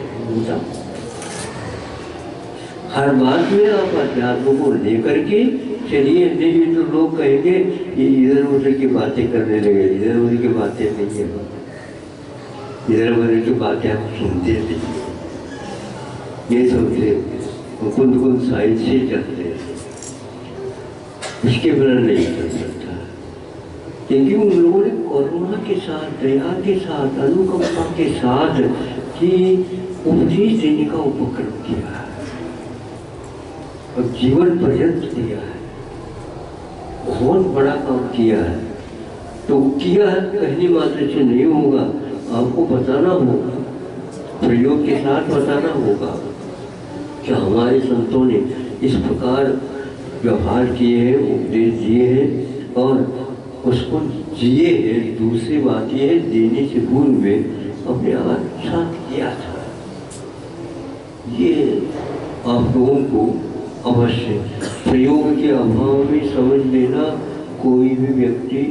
हर बात में आप अध्यात्म को लेकर के चलिए, नहीं तो लोग कहेंगे ये इधर उधर की बातें करने लगे। इधर उधर की बातें नहीं है, इधर उधर की बातें आप सुनते नहीं, ये समझे कुंद साइड से चलते हैं, इसके बिना नहीं चल सकता। क्योंकि उन लोगों ने करुणा के साथ, दया के साथ, अनुकंपा के साथ की उपदेश देने का उपक्रम किया है और जीवन पर्यंत दिया है, बहुत बड़ा काम किया है। तो किया है कहने मात्र से नहीं होगा, आपको बताना होगा, प्रयोग के साथ बताना होगा कि हमारे संतों ने इस प्रकार व्यवहार किए हैं, उपदेश दिए हैं और उसको जिए हैं। दूसरी बात यह है, देने से पूर्व में अपने आप साथ किया था। ये आप लोगों को अवश्य प्रयोग के अभाव में समझ लेना, कोई भी व्यक्ति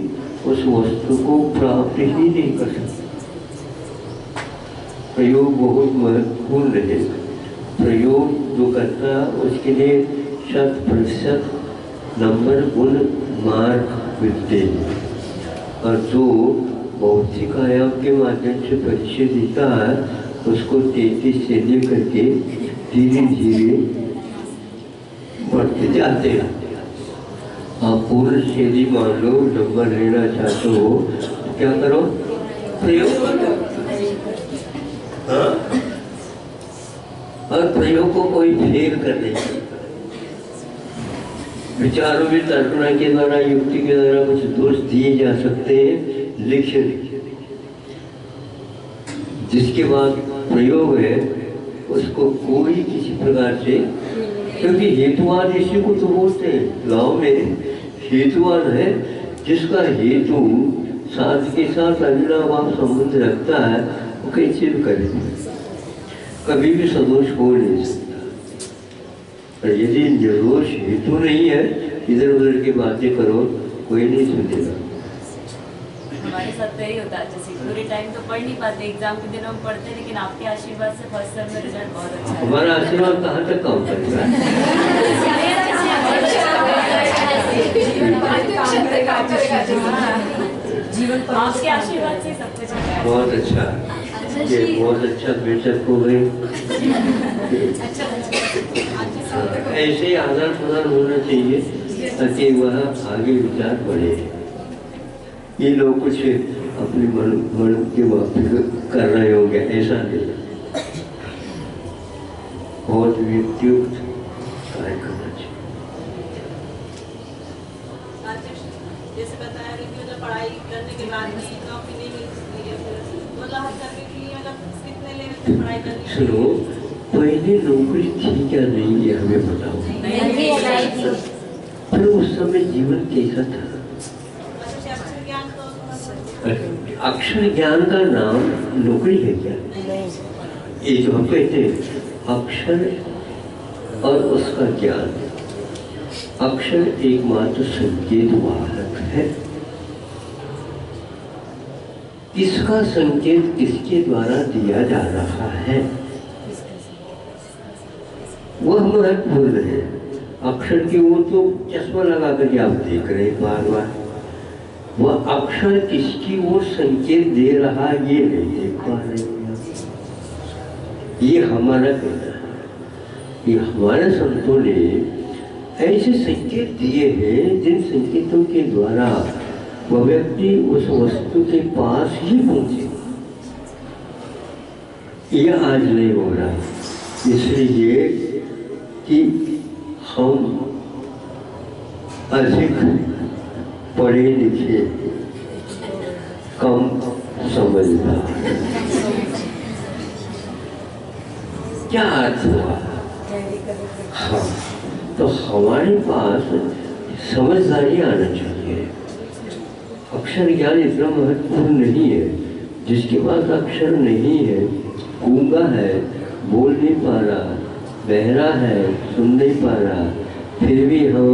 उस वस्तु को प्राप्त ही नहीं कर सकता। प्रयोग बहुत महत्वपूर्ण है। प्रयोग जो करता है उसके लिए 100% नंबर गुण मार्क मिलते हैं, और जो भौतिक आयाम के माध्यम से परिचय देता है उसको 33 से लेकर के धीरे धीरे बढ़ते जाते हैं। आप पूर्ण श्रेणी मान लो, नंबर लेना चाहते हो तो क्या करो? प्रयोग करो। हाँ? और प्रयोग को कोई फेल कर नहीं सकता। विचारों में तर्कना के द्वारा, युक्ति के द्वारा कुछ दोष दिए जा सकते हैं, लिखे जिसके बाद प्रयोग है उसको कोई किसी प्रकार से, क्योंकि हेतुवाद इसी को तो बोलते हैं गाँव में, हेतुवाद है जिसका हेतु साध के साथ अविनाभाव संबंध रखता है वो कैसे भी करे, कभी भी सदोष हो नहीं सकता। और यदि निर्दोष हेतु नहीं है, इधर उधर की बातें करो, कोई नहीं सुनेगा। हमारे साथ तो यही होता है, जैसे पूरे टाइम तो पढ़ नहीं पाते, एग्जाम के दिन हम पढ़ते, लेकिन आपके आशीर्वाद से फर्स्ट सेम में रिजल्ट बहुत अच्छा है। हमारा आशीर्वाद कहाँ तक काम करेगा? जीवन आपके आशीर्वाद से सब कुछ है। बहुत अच्छा, ये बहुत अच्छा बेचक हो गई। ऐसे ही आदान प्रदान होना चाहिए ताकि वह आगे विचार बढ़े। ये लोग कुछ अपने मन के वापस कर रहे होंगे, ऐसा नहीं, बहुत व्यक्तियुक्त कार्य करना चाहिए। जैसे बताया कि मतलब पढ़ाई करने के बाद भी नौकरी नहीं मिलती है, मतलब हर तरह की मतलब कितने लेवल तक पढ़ाई करनी। सुनो, पहले नौकरी थी क्या नहीं ये हमें बताओ, पर उस समय जीवन कैसा था? अक्षर ज्ञान का नाम नौकरी है क्या? ये जो हम कहते हैं अक्षर और उसका ज्ञान, अक्षर एकमात्र संकेत वाहक है। इसका संकेत किसके द्वारा दिया जा रहा है वह महत्वपूर्ण है। अक्षर की वो तो चश्मा लगा करके आप देख रहे हैं बार बार, वह अक्षर किसकी ओर संकेत दे रहा है ये नहीं देख पा रहे हैं। ये हमारा कहना है, ये हमारे संतों ने ऐसे संकेत दिए हैं जिन संकेतों के द्वारा वह व्यक्ति उस वस्तु के पास ही पहुंचे। यह आज नहीं हो रहा, इसलिए कि हम अधिक पढ़े लिखे कम समझदार। क्या अर्थ हुआ? हाँ, तो हमारे पास समझदारी आना चाहिए। अक्षर ज्ञान इतना महत्वपूर्ण नहीं है। जिसके पास अक्षर नहीं है, गूंगा है, बोल नहीं पा रहा, बहरा है, सुन नहीं पा रहा, फिर भी हम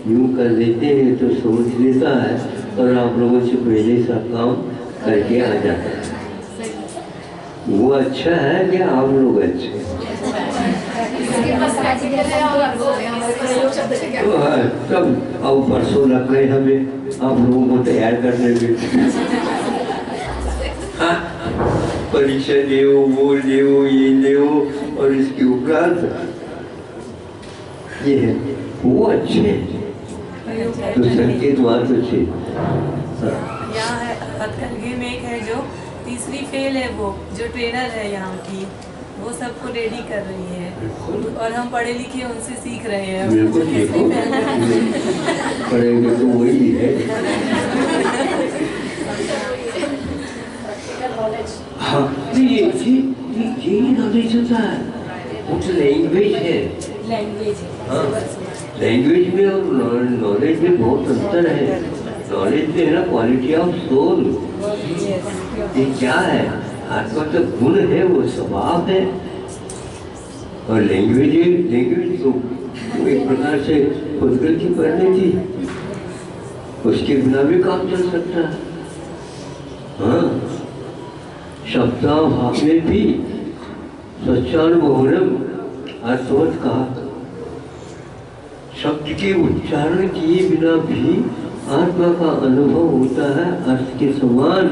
यूँ कर देते हैं तो समझ लेता है और आप लोगों से पहले सा काम करके आ जाता है। वो अच्छा है कि आप लोग अच्छे हैं? तब अब परसों लग गए हमें आप लोगों को तैयार करने में। हाँ, परीक्षा देओ, वो देओ, ये देओ, और इसके उपरांत ये है वो अच्छे हैं तो संकेत वहाँ तो अच्छे। यहाँ है हथकरघे में एक है जो तीसरी फेल है, वो जो ट्रेनर है यहाँ की, वो सबको रेडी कर रही है और हम पढ़े लिखे उनसे सीख रहे हैं। बिल्कुल पढ़ेंगे तो वही है। हाँ, ये नॉलेज होता है, वो तो लैंग्वेज है। हाँ, लैंग्वेज में और नॉलेज में बहुत अंतर है। नॉलेज में है ना क्वालिटी ऑफ सोल, ये क्या है? आत्मा का गुण है, वो स्वभाव है। और लैंग्वेज तो एक प्रकार से प्रकृति पढ़ने की, उसके बिना भी काम चल सकता है। हाँ, शब्दाभाव में भी सच्चानुभवनम अर्थवत कहा, शब्द के उच्चारण किए बिना भी आत्मा का अनुभव होता है अर्थ के समान,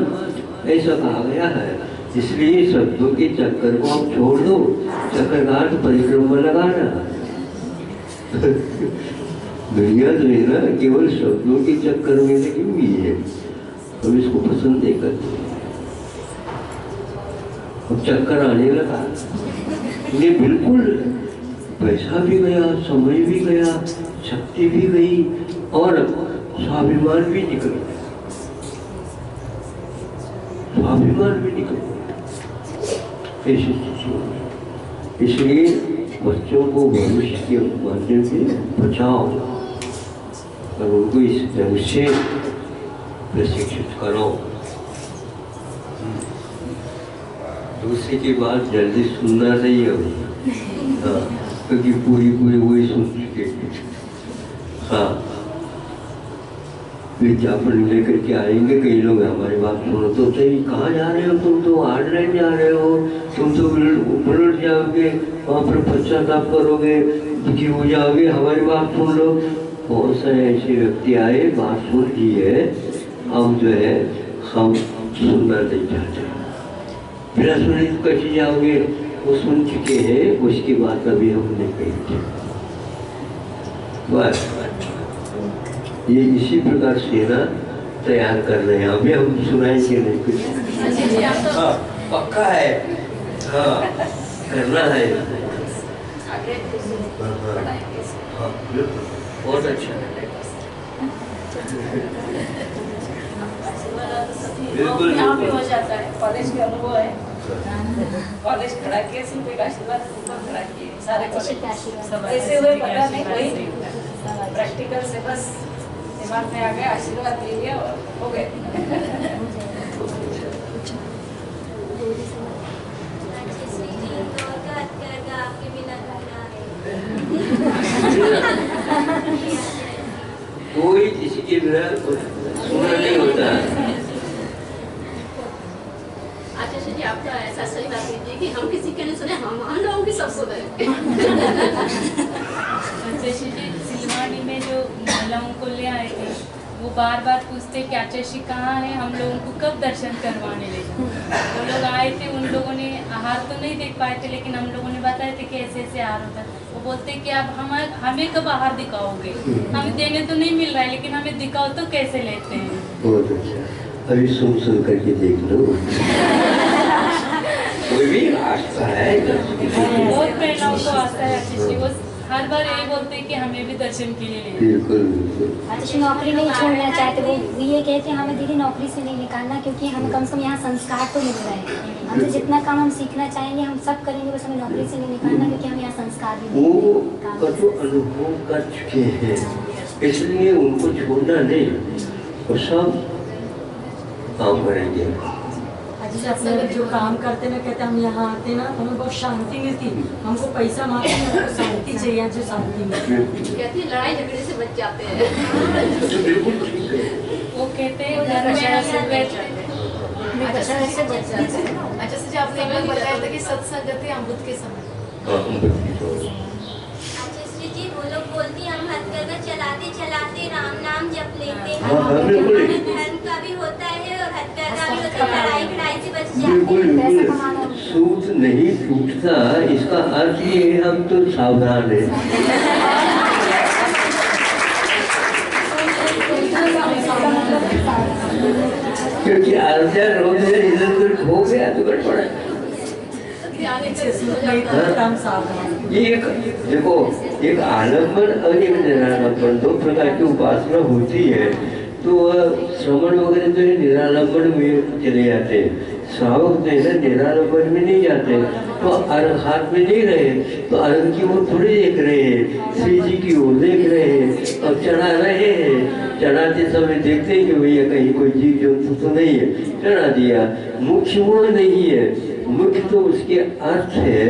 ऐसा कहा गया है। इसलिए शब्दों के चक्कर को आप छोड़ दो, चक्कर का अर्थ परिक्रमा लगाना। दुनिया जो है ना केवल शब्दों के चक्कर में लगी हुई है, हम इसको पसंद नहीं करते। अब चक्कर आने लगा, ये बिल्कुल पैसा भी गया, समय भी गया, शक्ति भी गई और स्वाभिमान भी निकल गया। स्वाभिमान भी निकल गया। ऐसी स्थिति होगी। इसलिए बच्चों को भविष्य के माध्यम से बचाओ और उनको इस ढंग से प्रशिक्षित करो। दूसरे की बात जल्दी सुनना नहीं है। हाँ, क्योंकि पूरी वही सुन चुके। हाँ, विज्ञापन लेकर के आएंगे कई लोग, हमारी बात सुनो तो सही, कहाँ जा रहे हो तुम, तो ऑनलाइन जा रहे हो, तुम तो बुलट जाओगे, वहाँ पर पश्चाताप करोगे, दुखी हो जाओगे, हमारी बात सुन लो। बहुत सारे ऐसे व्यक्ति आए, बात सुन ली है, हम जो है हम सुनना नहीं चाहते। बिना सुने तो कैसे जाओगे, वो सुन चुके हैं, उसकी बात अभी हम नहीं कहेंगे। बस ये इसी प्रकार सेना तैयार कर रहे हैं। अभी हम सुनाएंगे नहीं कुछ। हाँ, पक्का है। हाँ, करना है। हाँ, बहुत अच्छा। बिल्कुल यहाँ पे हो जाता है। कॉलेज के अनुभव है, कॉलेज खड़ा किए, सिर्फ एक आशीर्वाद खड़ा किए, सारे कॉलेज ऐसे हुए पता नहीं, वही प्रैक्टिकल से बस दिमाग में आ गया, आशीर्वाद ले लिया और हो गए। कोई किसी के बिना सुना नहीं होता। आचार्य जी, आप तो ऐसा सही बात कीजिए कि हम किसी के नहीं सुने, हम लोगों की सब सुने। आचार्य जी, सिलवानी में जो महिलाओं को ले आए थे, वो बार बार पूछते कि आचार्य जी कहाँ है, हम लोगों को कब दर्शन करवाने ले जाओ। वो लोग आए थे, उन लोगों ने आहार तो नहीं देख पाए थे, लेकिन हम लोगों ने बताए थे कि ऐसे ऐसे आहार होता है। वो बोलते कि आप हमें कब आहार दिखाओगे, हमें देने तो नहीं मिल रहा है, लेकिन हमें दिखाओ तो कैसे लेते हैं। बहुत अच्छा, अभी सुन करके देख लो। कोई भी आस्था है, बहुत प्रेरणा उनको आता है आशीष जी। वो हर बार यही बोलते हैं कि हमें भी दर्शन के लिए ले। बिल्कुल बिल्कुल। आशीष नौकरी नहीं छोड़ना चाहते, वो ये कहते हैं हमें दीदी नौकरी से नहीं निकालना, क्योंकि हमें कम से कम यहाँ संस्कार तो मिल रहा है। हमसे जितना काम हम सीखना चाहेंगे हम सब करेंगे, बस हमें नौकरी से नहीं निकालना, क्योंकि हम यहाँ संस्कार भी वो कठोर अनुभव कर चुके हैं, इसलिए उनको छोड़ना नहीं, वो सब काम करेंगे। जैसे अपने जो काम करते ना, कहते हम यहाँ आते ना हमें बहुत शांति मिलती, हमको पैसा मांगते हैं, हमको शांति चाहिए, जो शांति मिलती। कहती है लड़ाई झगड़े से बच जाते हैं। वो कहते हैं घर में अच्छा से बच जाते हैं। अच्छा से जो आपने एक बताया था कि सत्संगति अमृत के समय। जी वो लोग बोलती हम हथकरघा चलाते चलाते राम नाम जप लेते हैं, धर्म का भी होता है और हथकरघा भी होता है, लड़ाई लड़ाई से बच जाते हैं। सूत नहीं टूटता, इसका अर्थ ये है हम तो सावधान है। क्योंकि अर्जा रोज इधर उधर हो गया तो गड़बड़ है। ये एक देखो, एक आलम्बन और एक निरालंबन, दो प्रकार की उपासना होती है। तो श्रवण वगैरह तो निरालंबन में चले जाते हैं, श्रावक जो है ना निरालंबन में नहीं जाते, तो अर्घ हाथ में नहीं रहे, तो अर्घ की ओर थोड़ी देख रहे हैं, श्री जी की ओर देख रहे हैं और चढ़ा रहे हैं। चढ़ाते समय देखते हैं कि भैया कहीं कोई जीव जंतु तो नहीं है, चढ़ा दिया। मुख्य वो नहीं है, मुख्य तो उसके अर्थ है,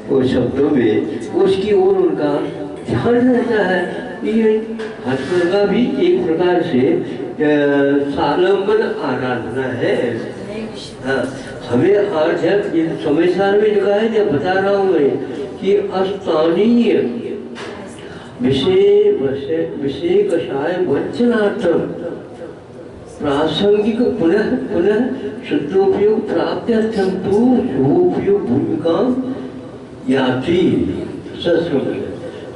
वो शब्दों में उसकी ओर उनका ध्यान रहता है। ये हथकरघा भी एक प्रकार से सालंबन आराधना है। हाँ, हमें आज ये समय साल में लिखा है, जब बता रहा हूँ मैं कि अस्थानीय विषय कषाय वंचनार्थम प्रासंगिक पुनः पुनः शुद्धोपयोग प्राप्त्यर्थम तो शुभोपयोग भूमिका याति।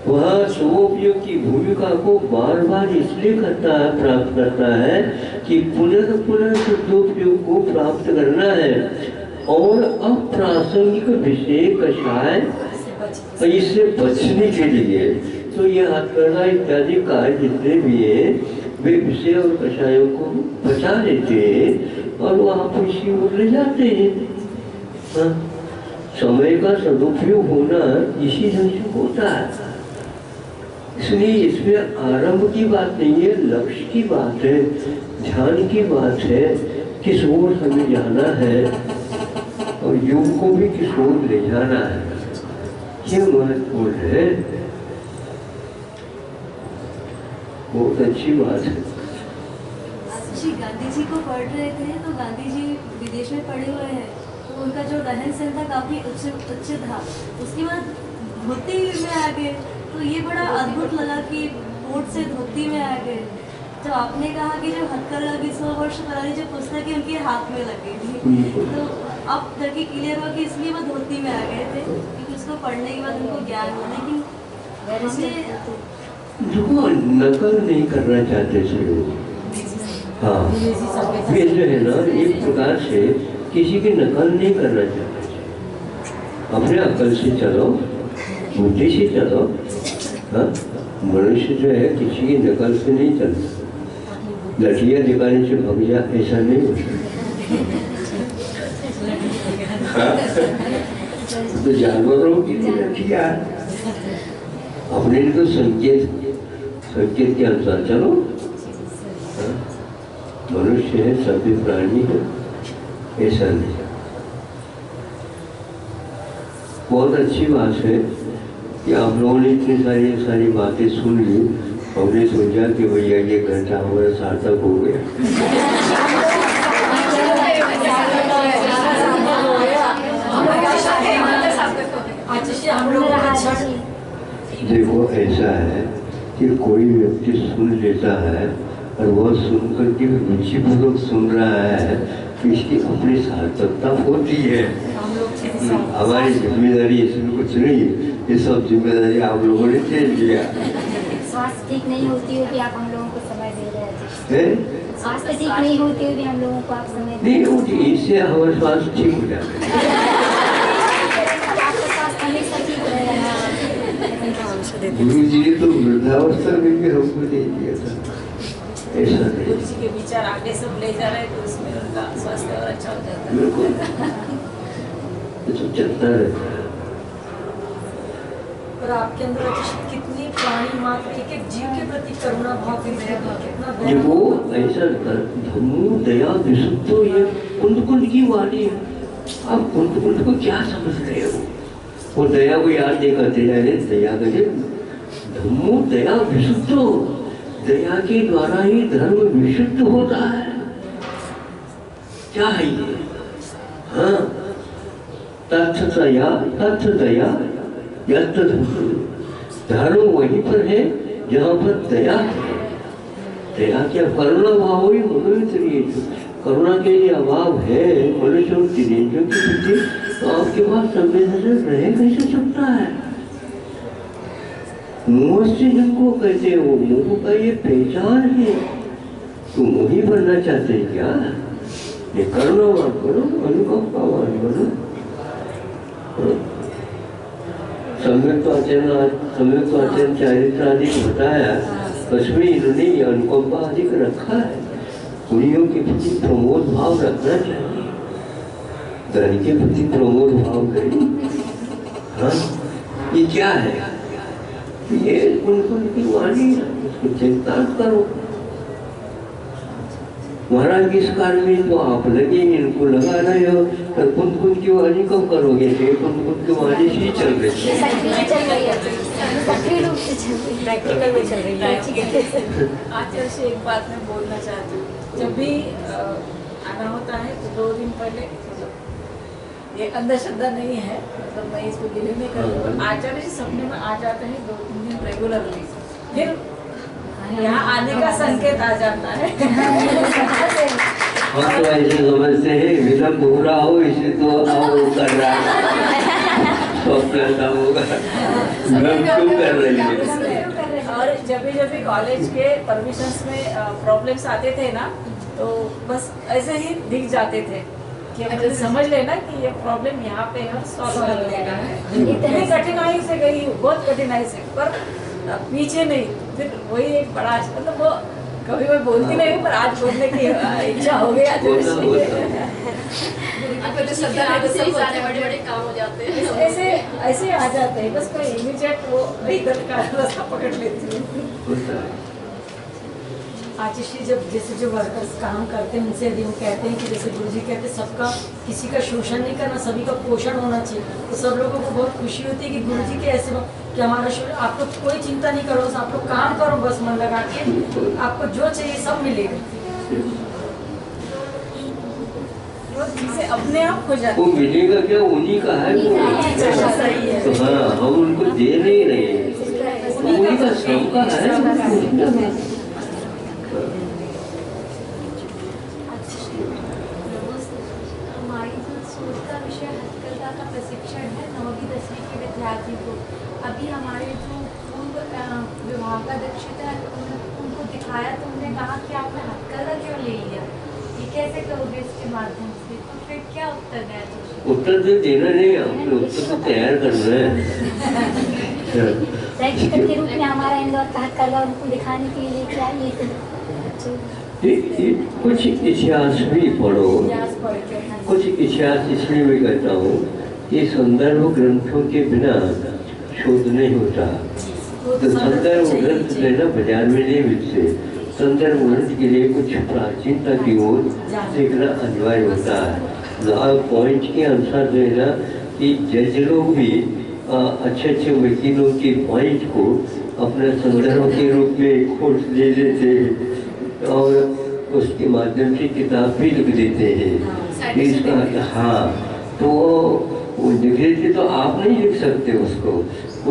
वह शुभोपयोग की भूमिका को बार बार इसलिए करता है, प्राप्त करता है कि पुनः पुनः शुद्धोपयोग को प्राप्त करना है और अप्रासंगिक विषय कषाय इससे बचने के लिए। तो ये हथकरघा इत्यादि कार्य जितने भी है वे विषय और कषायों को बचा लेते हैं और वहाँ खुशी ले जाते हैं। हाँ? समय का सदुपयोग होना इसी ढंग से होता है। इसलिए इसमें आरंभ की बात नहीं है, लक्ष्य की बात है, ध्यान की बात है, किस ओर हमें जाना है और योग को भी किस ओर ले जाना है, ये महत्वपूर्ण है। बहुत अच्छी बात है। जी गांधी जी को पढ़ रहे थे तो गांधी जी विदेश में पढ़े हुए हैं, तो उनका जो रहन सहन था काफ़ी उच्च था। उसके बाद धोती में आ गए, तो ये बड़ा अद्भुत लगा कि कोट से धोती में आ गए। तो आपने कहा कि जो हथकरघा की 100 वर्ष पुरानी जो पुस्तक है उनके हाथ में लगी थी, तो अब करके क्लियर हुआ कि इसलिए वो धोती में आ गए थे, क्योंकि उसको पढ़ने के बाद उनको ज्ञान हुआ। लेकिन देखो, नकल नहीं करना चाहते थे लोग। हाँ, ये जो है ना, एक प्रकार से किसी की नकल नहीं करना चाहते थे। अपने अकल से चलो, बुद्धि से चलो। हाँ, मनुष्य जो है किसी की नकल से नहीं चलता। लठिया दिखाने से भग जा, ऐसा नहीं होता। तो जानवरों की लठिया अपने तो संकेत के अनुसार चलो। मनुष्य है, सभ्य प्राणी है, ऐसा नहीं। बहुत अच्छी बात है कि आप लोगों ने इतनी सारी बातें सुन ली। हमने सोचा कि भैया ये घंटा हमारा सार्थक हो गया। देखो, ऐसा है कि कोई व्यक्ति सुन लेता है और वह सुनकर के रुचिपूर्वक सुन रहा है तो इसकी अपनी सार्थकता होती है। हमारी जिम्मेदारी इसमें कुछ नहीं है, ये सब जिम्मेदारी आप लोगों ने दे दिया। स्वास्थ्य ठीक नहीं होती हो कि आप हम लोगों को समय दे रहे हैं। स्वास्थ्य ठीक नहीं होती हो कि हम लोगों को आप समय नहीं होती, इससे हमारा स्वास्थ्य ठीक हो जाता है। गुरु जी ने तो वृद्धावस्था में भी हमको दे दिया था, ऐसा नहीं। गुरु जी के विचार आगे सब ले जा रहे हैं, तो उसमें उनका स्वास्थ्य और अच्छा हो जाता है। बिल्कुल, तो चलता रहता है। और आपके अंदर कितनी प्राणी मात्र एक जीव के प्रति करुणा भाव, कितना ये वो ऐसा धम्मो दया विशुद्धो, ये कुंद की वाणी है। आप कुंद को क्या समझ रहे हो? वो दया को याद नहीं करते जा रहे। दया करे धम्मो दया विशुद्धो, दया के द्वारा ही धर्म विशुद्ध होता है। क्या है ये? हाँ, तत्थ दया यत् धर्म वहीं पर है जहाँ पर दया है। दया क्या? करुणा भाव ही मनोवितरीय। करुणा के लिए अभाव है मनुष्य और त्रिनेत्रों के प्रति, तो आपके पास संवेदनशील रह कैसे सकता है? मोह से जिनको कहते हैं, वो मोह का ये पहचान है। तुम वही बनना चाहते हैं क्या? ये करुणावान करो, अनुकंपावान बनो। सम्यक आचरण चारित्र आदि बताया, उसमें इन्होंने ये अनुकंपा अधिक रखा है। पुण्यों के प्रति प्रमोद भाव रखना चाहिए, धन के प्रति प्रमोद भाव करें। हाँ, ये क्या है? ये उनकी वाणी, उसको चिंता करो। महाराज इस कार्य में तो आप लगे, इनको लगा रहे हो, तो कुंद की वाणी कब करोगे? कुंद की वाणी ही चल रही है, प्रैक्टिकल में चल रही है। आचार्य से एक बात मैं बोलना चाहती हूँ। जब भी आना होता है तो 2 दिन पहले, ये अंधश्रद्धा नहीं है, मतलब मैं इसको बिलीव नहीं करती हूँ। आचार्य जी सपने में आ जाते हैं 2-3 दिन रेगुलरली, फिर यहाँ आने का संकेत आ जाता है। हम तो ऐसे समझते हैं विलम्ब हो रहा हो, इसे तो आओ कर रहा है, स्वप्न होगा, विलम्ब क्यों कर रही है? और जब भी कॉलेज के परमिशंस में प्रॉब्लम्स आते थे ना, तो बस ऐसे ही दिख जाते थे कि मुझे समझ लेना कि ये प्रॉब्लम यहाँ पे है, सॉल्व कर लेना है। इतनी कठिनाई से गई, बहुत कठिनाई से, पर पीछे नहीं। फिर वही एक बड़ा, मतलब वो कभी मैं बोलती नहीं, पर आज बोलने की इच्छा हो गई। सारे बड़े काम हो जाते हैं। ऐसे आ जाते हैं, बस कोई इमीडिएट वो इधर का रास्ता पकड़ लेती है। आशीष जी, जब जैसे जो वर्कर्स काम करते हैं उनसे यदि हम कहते हैं कि जैसे गुरुजी कहते हैं सबका किसी का शोषण नहीं करना, सभी का पोषण होना चाहिए, तो सब लोगों को बहुत खुशी होती है कि गुरुजी के ऐसे कि हमारा शोषण, आप लोग कोई चिंता नहीं करो, आप लोग काम करो बस मन लगा के, आपको जो चाहिए सब मिलेगा। वो चीजें अपने आप हो जाती वो मिलेगा क्या, उन्हीं का है वो। तो हाँ, हम उनको दे नहीं रहे, उन्हीं का सबका है। हमारी जो शोध का विषय हस्तकला का प्रशिक्षण है 9वीं 10वीं के विद्यार्थियों को, अभी हमारे जो पूर्व विभागाध्यक्ष थे उनको दिखाया तो उन्होंने कहा कि आपने हस्तकला क्यों ले लिया, ये कैसे करोगे इसके माध्यम से, तो फिर क्या उत्तर दिया? उत्तर तो देना नहीं, आपने उत्तर तो तैयार करना है। प्रैक्टिकल के रूप में हमारा इंदौर का हस्तकला उनको दिखाने के लिए क्या ये कुछ इतिहास भी पढ़ो, कुछ इतिहास इसलिए मैं कहता हूँ कि संदर्भ ग्रंथों के बिना शोध नहीं होता। तो संदर्भ ग्रंथ लेना बाजार में नहीं मिलते, संदर्भ ग्रंथ के लिए कुछ प्राचीनता की ओर देखना अनिवार्य होता है। पॉइंट के अनुसार जो है ना कि जज लोग भी अच्छे अच्छे वकीलों के पॉइंट को अपने संदर्भ के रूप में खोज ले लेते हैं और उसके माध्यम से किताब भी लिख देते हैं इसका। हाँ, तो वो लिख देते, तो आप नहीं लिख सकते उसको,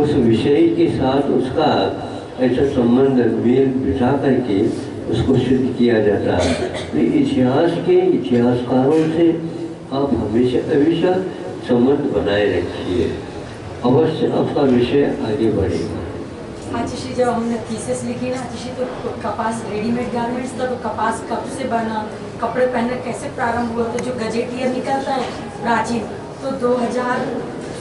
उस विषय के साथ उसका ऐसा संबंध मेल बिठा करके उसको सिद्ध किया जाता है। तो इतिहास के इतिहासकारों से आप हमेशा संबंध बनाए रखिए, अवश्य आपका विषय आगे बढ़ेगा। आशीष, जब हमने थीसिस लिखी ना आशीष, तो कपास रेडीमेड गारमेंट्स था, तो कपास कब से बना, कपड़े पहनना कैसे प्रारंभ हुआ, तो जो गजेटियर निकलता है प्राचीन, तो 2000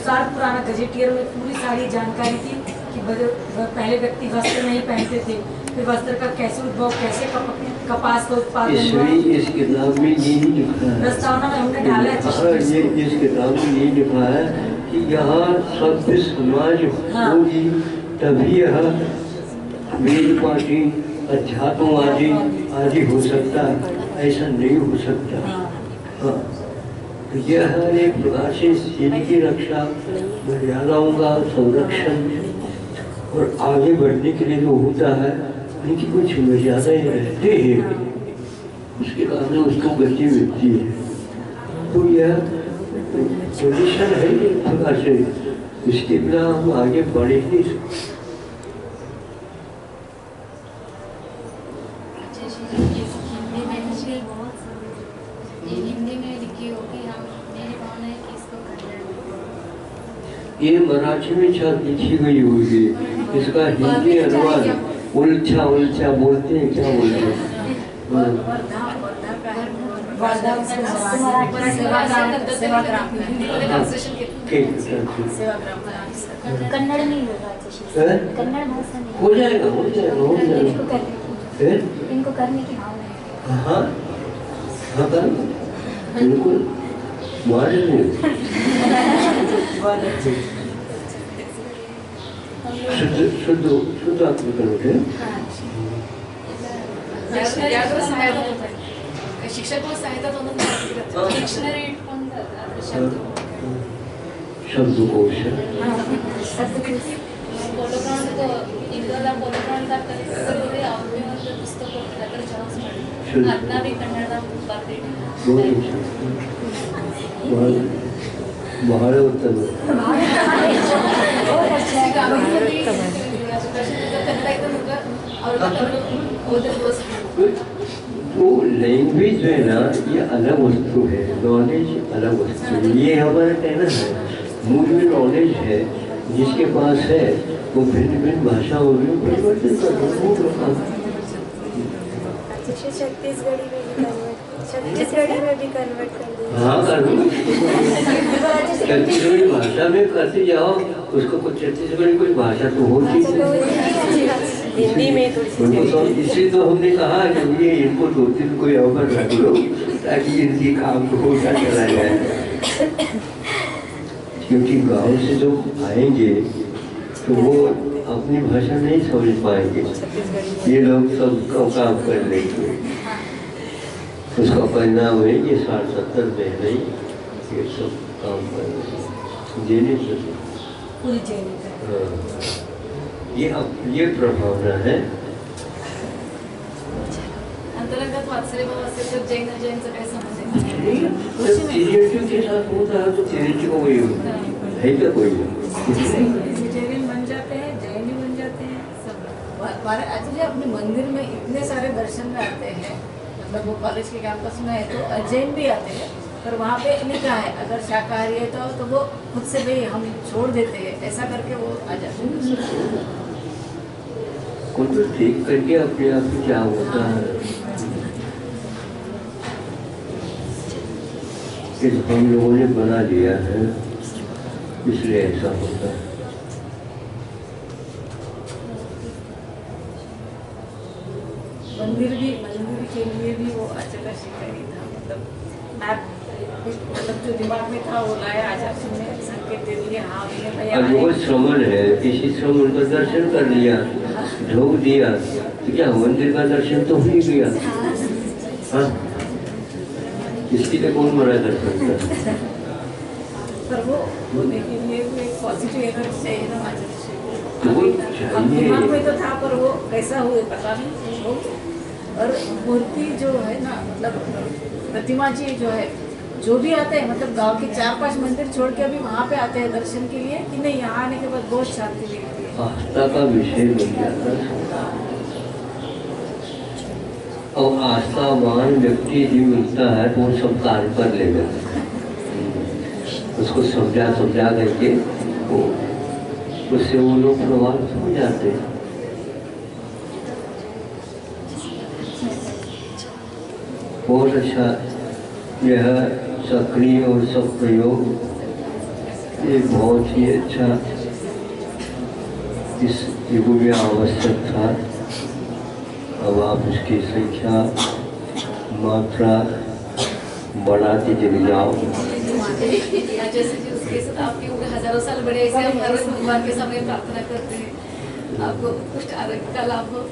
साल पुराना गजेटियर में पूरी सारी जानकारी थी कि पहले व्यक्ति वस्त्र नहीं पहनते थे, फिर वस्त्र का कैसे उद्भव, कैसे कपास का उत्पादन हुआ। इस किताब में यही लिखा है, प्रस्तावना में हमने डाला है। इस किताब में यही लिखा है कि यहाँ सभ्य समाज होगी तभी यह वेद पाठी अध्यात्मवादी आदि हो सकता है, ऐसा नहीं हो सकता। हाँ, तो यह एक प्रकार से इनकी रक्षा, मर्यादाओं का संरक्षण और आगे बढ़ने के लिए जो होता है उनकी कुछ मर्यादाएं रहते हैं, उसके कारण उसको गति मिलती है। तो यह पोजिशन है एक प्रकार से, इसके बिना हम आगे बढ़ ही नहीं सकते। ये मराठी में शायद लिखी गई होगी, इसका हिंदी अनुवाद उल्चा बोलते हैं, क्या बोलते हैं? कन्नड़ नहीं होगा, कन्नड़ भाषा नहीं हो जाएगा। इनको करने की भावना है। हाँ हाँ, बिल्कुल शुद्ध आपको करोगे। शिक्षक को सहायता डिक्शनरी शब्दकोश ಬಹಳ ಉತ್ತಮ. तो लैंग्वेज जो है ना, ये अलग वस्तु है, नॉलेज अलग वस्तु है। ये हमारा कहना है, मूल में नॉलेज है, जिसके पास है वो भिन्न भिन्न भाषाओं में परिवर्तन कर सकता है। छत्तीसगढ़ी में भी कन्वर्ट कर दो। हाँ, कर दो। छत्तीसगढ़ी भाषा में करते जाओ, उसको कुछ छत्तीसगढ़ी कोई भाषा तो होती है, हिंदी में तो इसलिए तो हमने कहा कि ये इनको 2-3 कोई अवसर रख लो ताकि इनकी काम को होता चला जाए। क्योंकि गांव से जो आएंगे तो वो अपनी भाषा नहीं समझ पाएंगे। ये लोग सब काम कर लेंगे, उसका परिणाम है ये 60-70 में नहीं ये सब काम कर देने से ये प्रभावना है। अंतरंगत वात्सल्य भाव से तो जैनचं काय समजेल? तिर्यक के साथ होता है तो तिर्यक को वही है क्या कोई वेजिटेरियन बन जाते हैं, जैन भी बन जाते हैं सब। एक्चुअली अपने मंदिर में इतने सारे दर्शन में आते हैं, मतलब वो कॉलेज के कैंपस में है तो जैन भी आते हैं, पर वहाँ पे लिखा है अगर शाकाहारी है तो वो खुद से भाई हम छोड़ देते हैं, ऐसा करके वो आ जाते हैं। कुछ ठीक करके अपने आप ही क्या होता है कि हम लोगों ने बना लिया है इसलिए ऐसा होता है। मंदिर के लिए भी वो अचला शिकारी था, मतलब जो दिमाग में था वो लाया आचार्य सिंह ने संकेत दे दिया। हाँ भैया अब वो श्रवण है, किसी श्रवण का दर्शन कर लिया, ढोक दिया तो क्या मंदिर का दर्शन तो हो ही गया। हाँ, इसके लिए कौन मना कर सकता है? पर वो होने के लिए वो एक पॉजिटिव एनर्जी चाहिए ना आचार्य तो अब दिमाग में तो था पर वो कैसा हुए पता नहीं हो। और मूर्ति जो है ना, मतलब प्रतिमा जी जो है जो भी आते हैं, मतलब गांव के 4-5 मंदिर छोड़ के अभी वहाँ पे आते हैं दर्शन के लिए कि नहीं, यहाँ आने के बाद बहुत शांति मिलती है। आस्था का विषय बन जाता है और आस्थावान व्यक्ति जो मिलता है वो सब कार्य कर लेगा, उसको समझा करके वो उससे वो लोग प्रभावित हो जाते हैं। बहुत अच्छा यह सक्रिय और सब प्रयोग ये बहुत ही अच्छा इस युग में आवश्यक था। अब आप उसकी संख्या मात्रा बढ़ाते चले जाओ। जैसे कि उसके साथ आपकी उम्र हजारों साल बढ़े, ऐसे हम हर भगवान के सामने प्रार्थना करते हैं आपको कुछ आरोग्य का लाभ हो।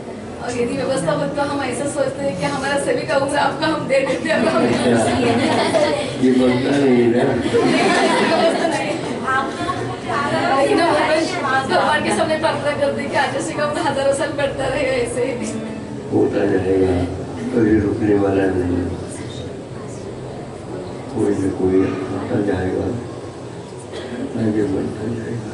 और यदि व्यवस्था हो तो हम ऐसा सोचते हैं कि हमारा सभी का उम्र आपका हम दे देते हैं। ये बनता नहीं ना, भगवान के सामने प्रार्थना करते हैं कि आचार्य का उम्र हजारों साल बढ़ता रहे, ऐसे ही होता रहेगा, कभी रुकने वाला नहीं। कोई न कोई आता जाएगा, आगे बढ़ता जाएगा।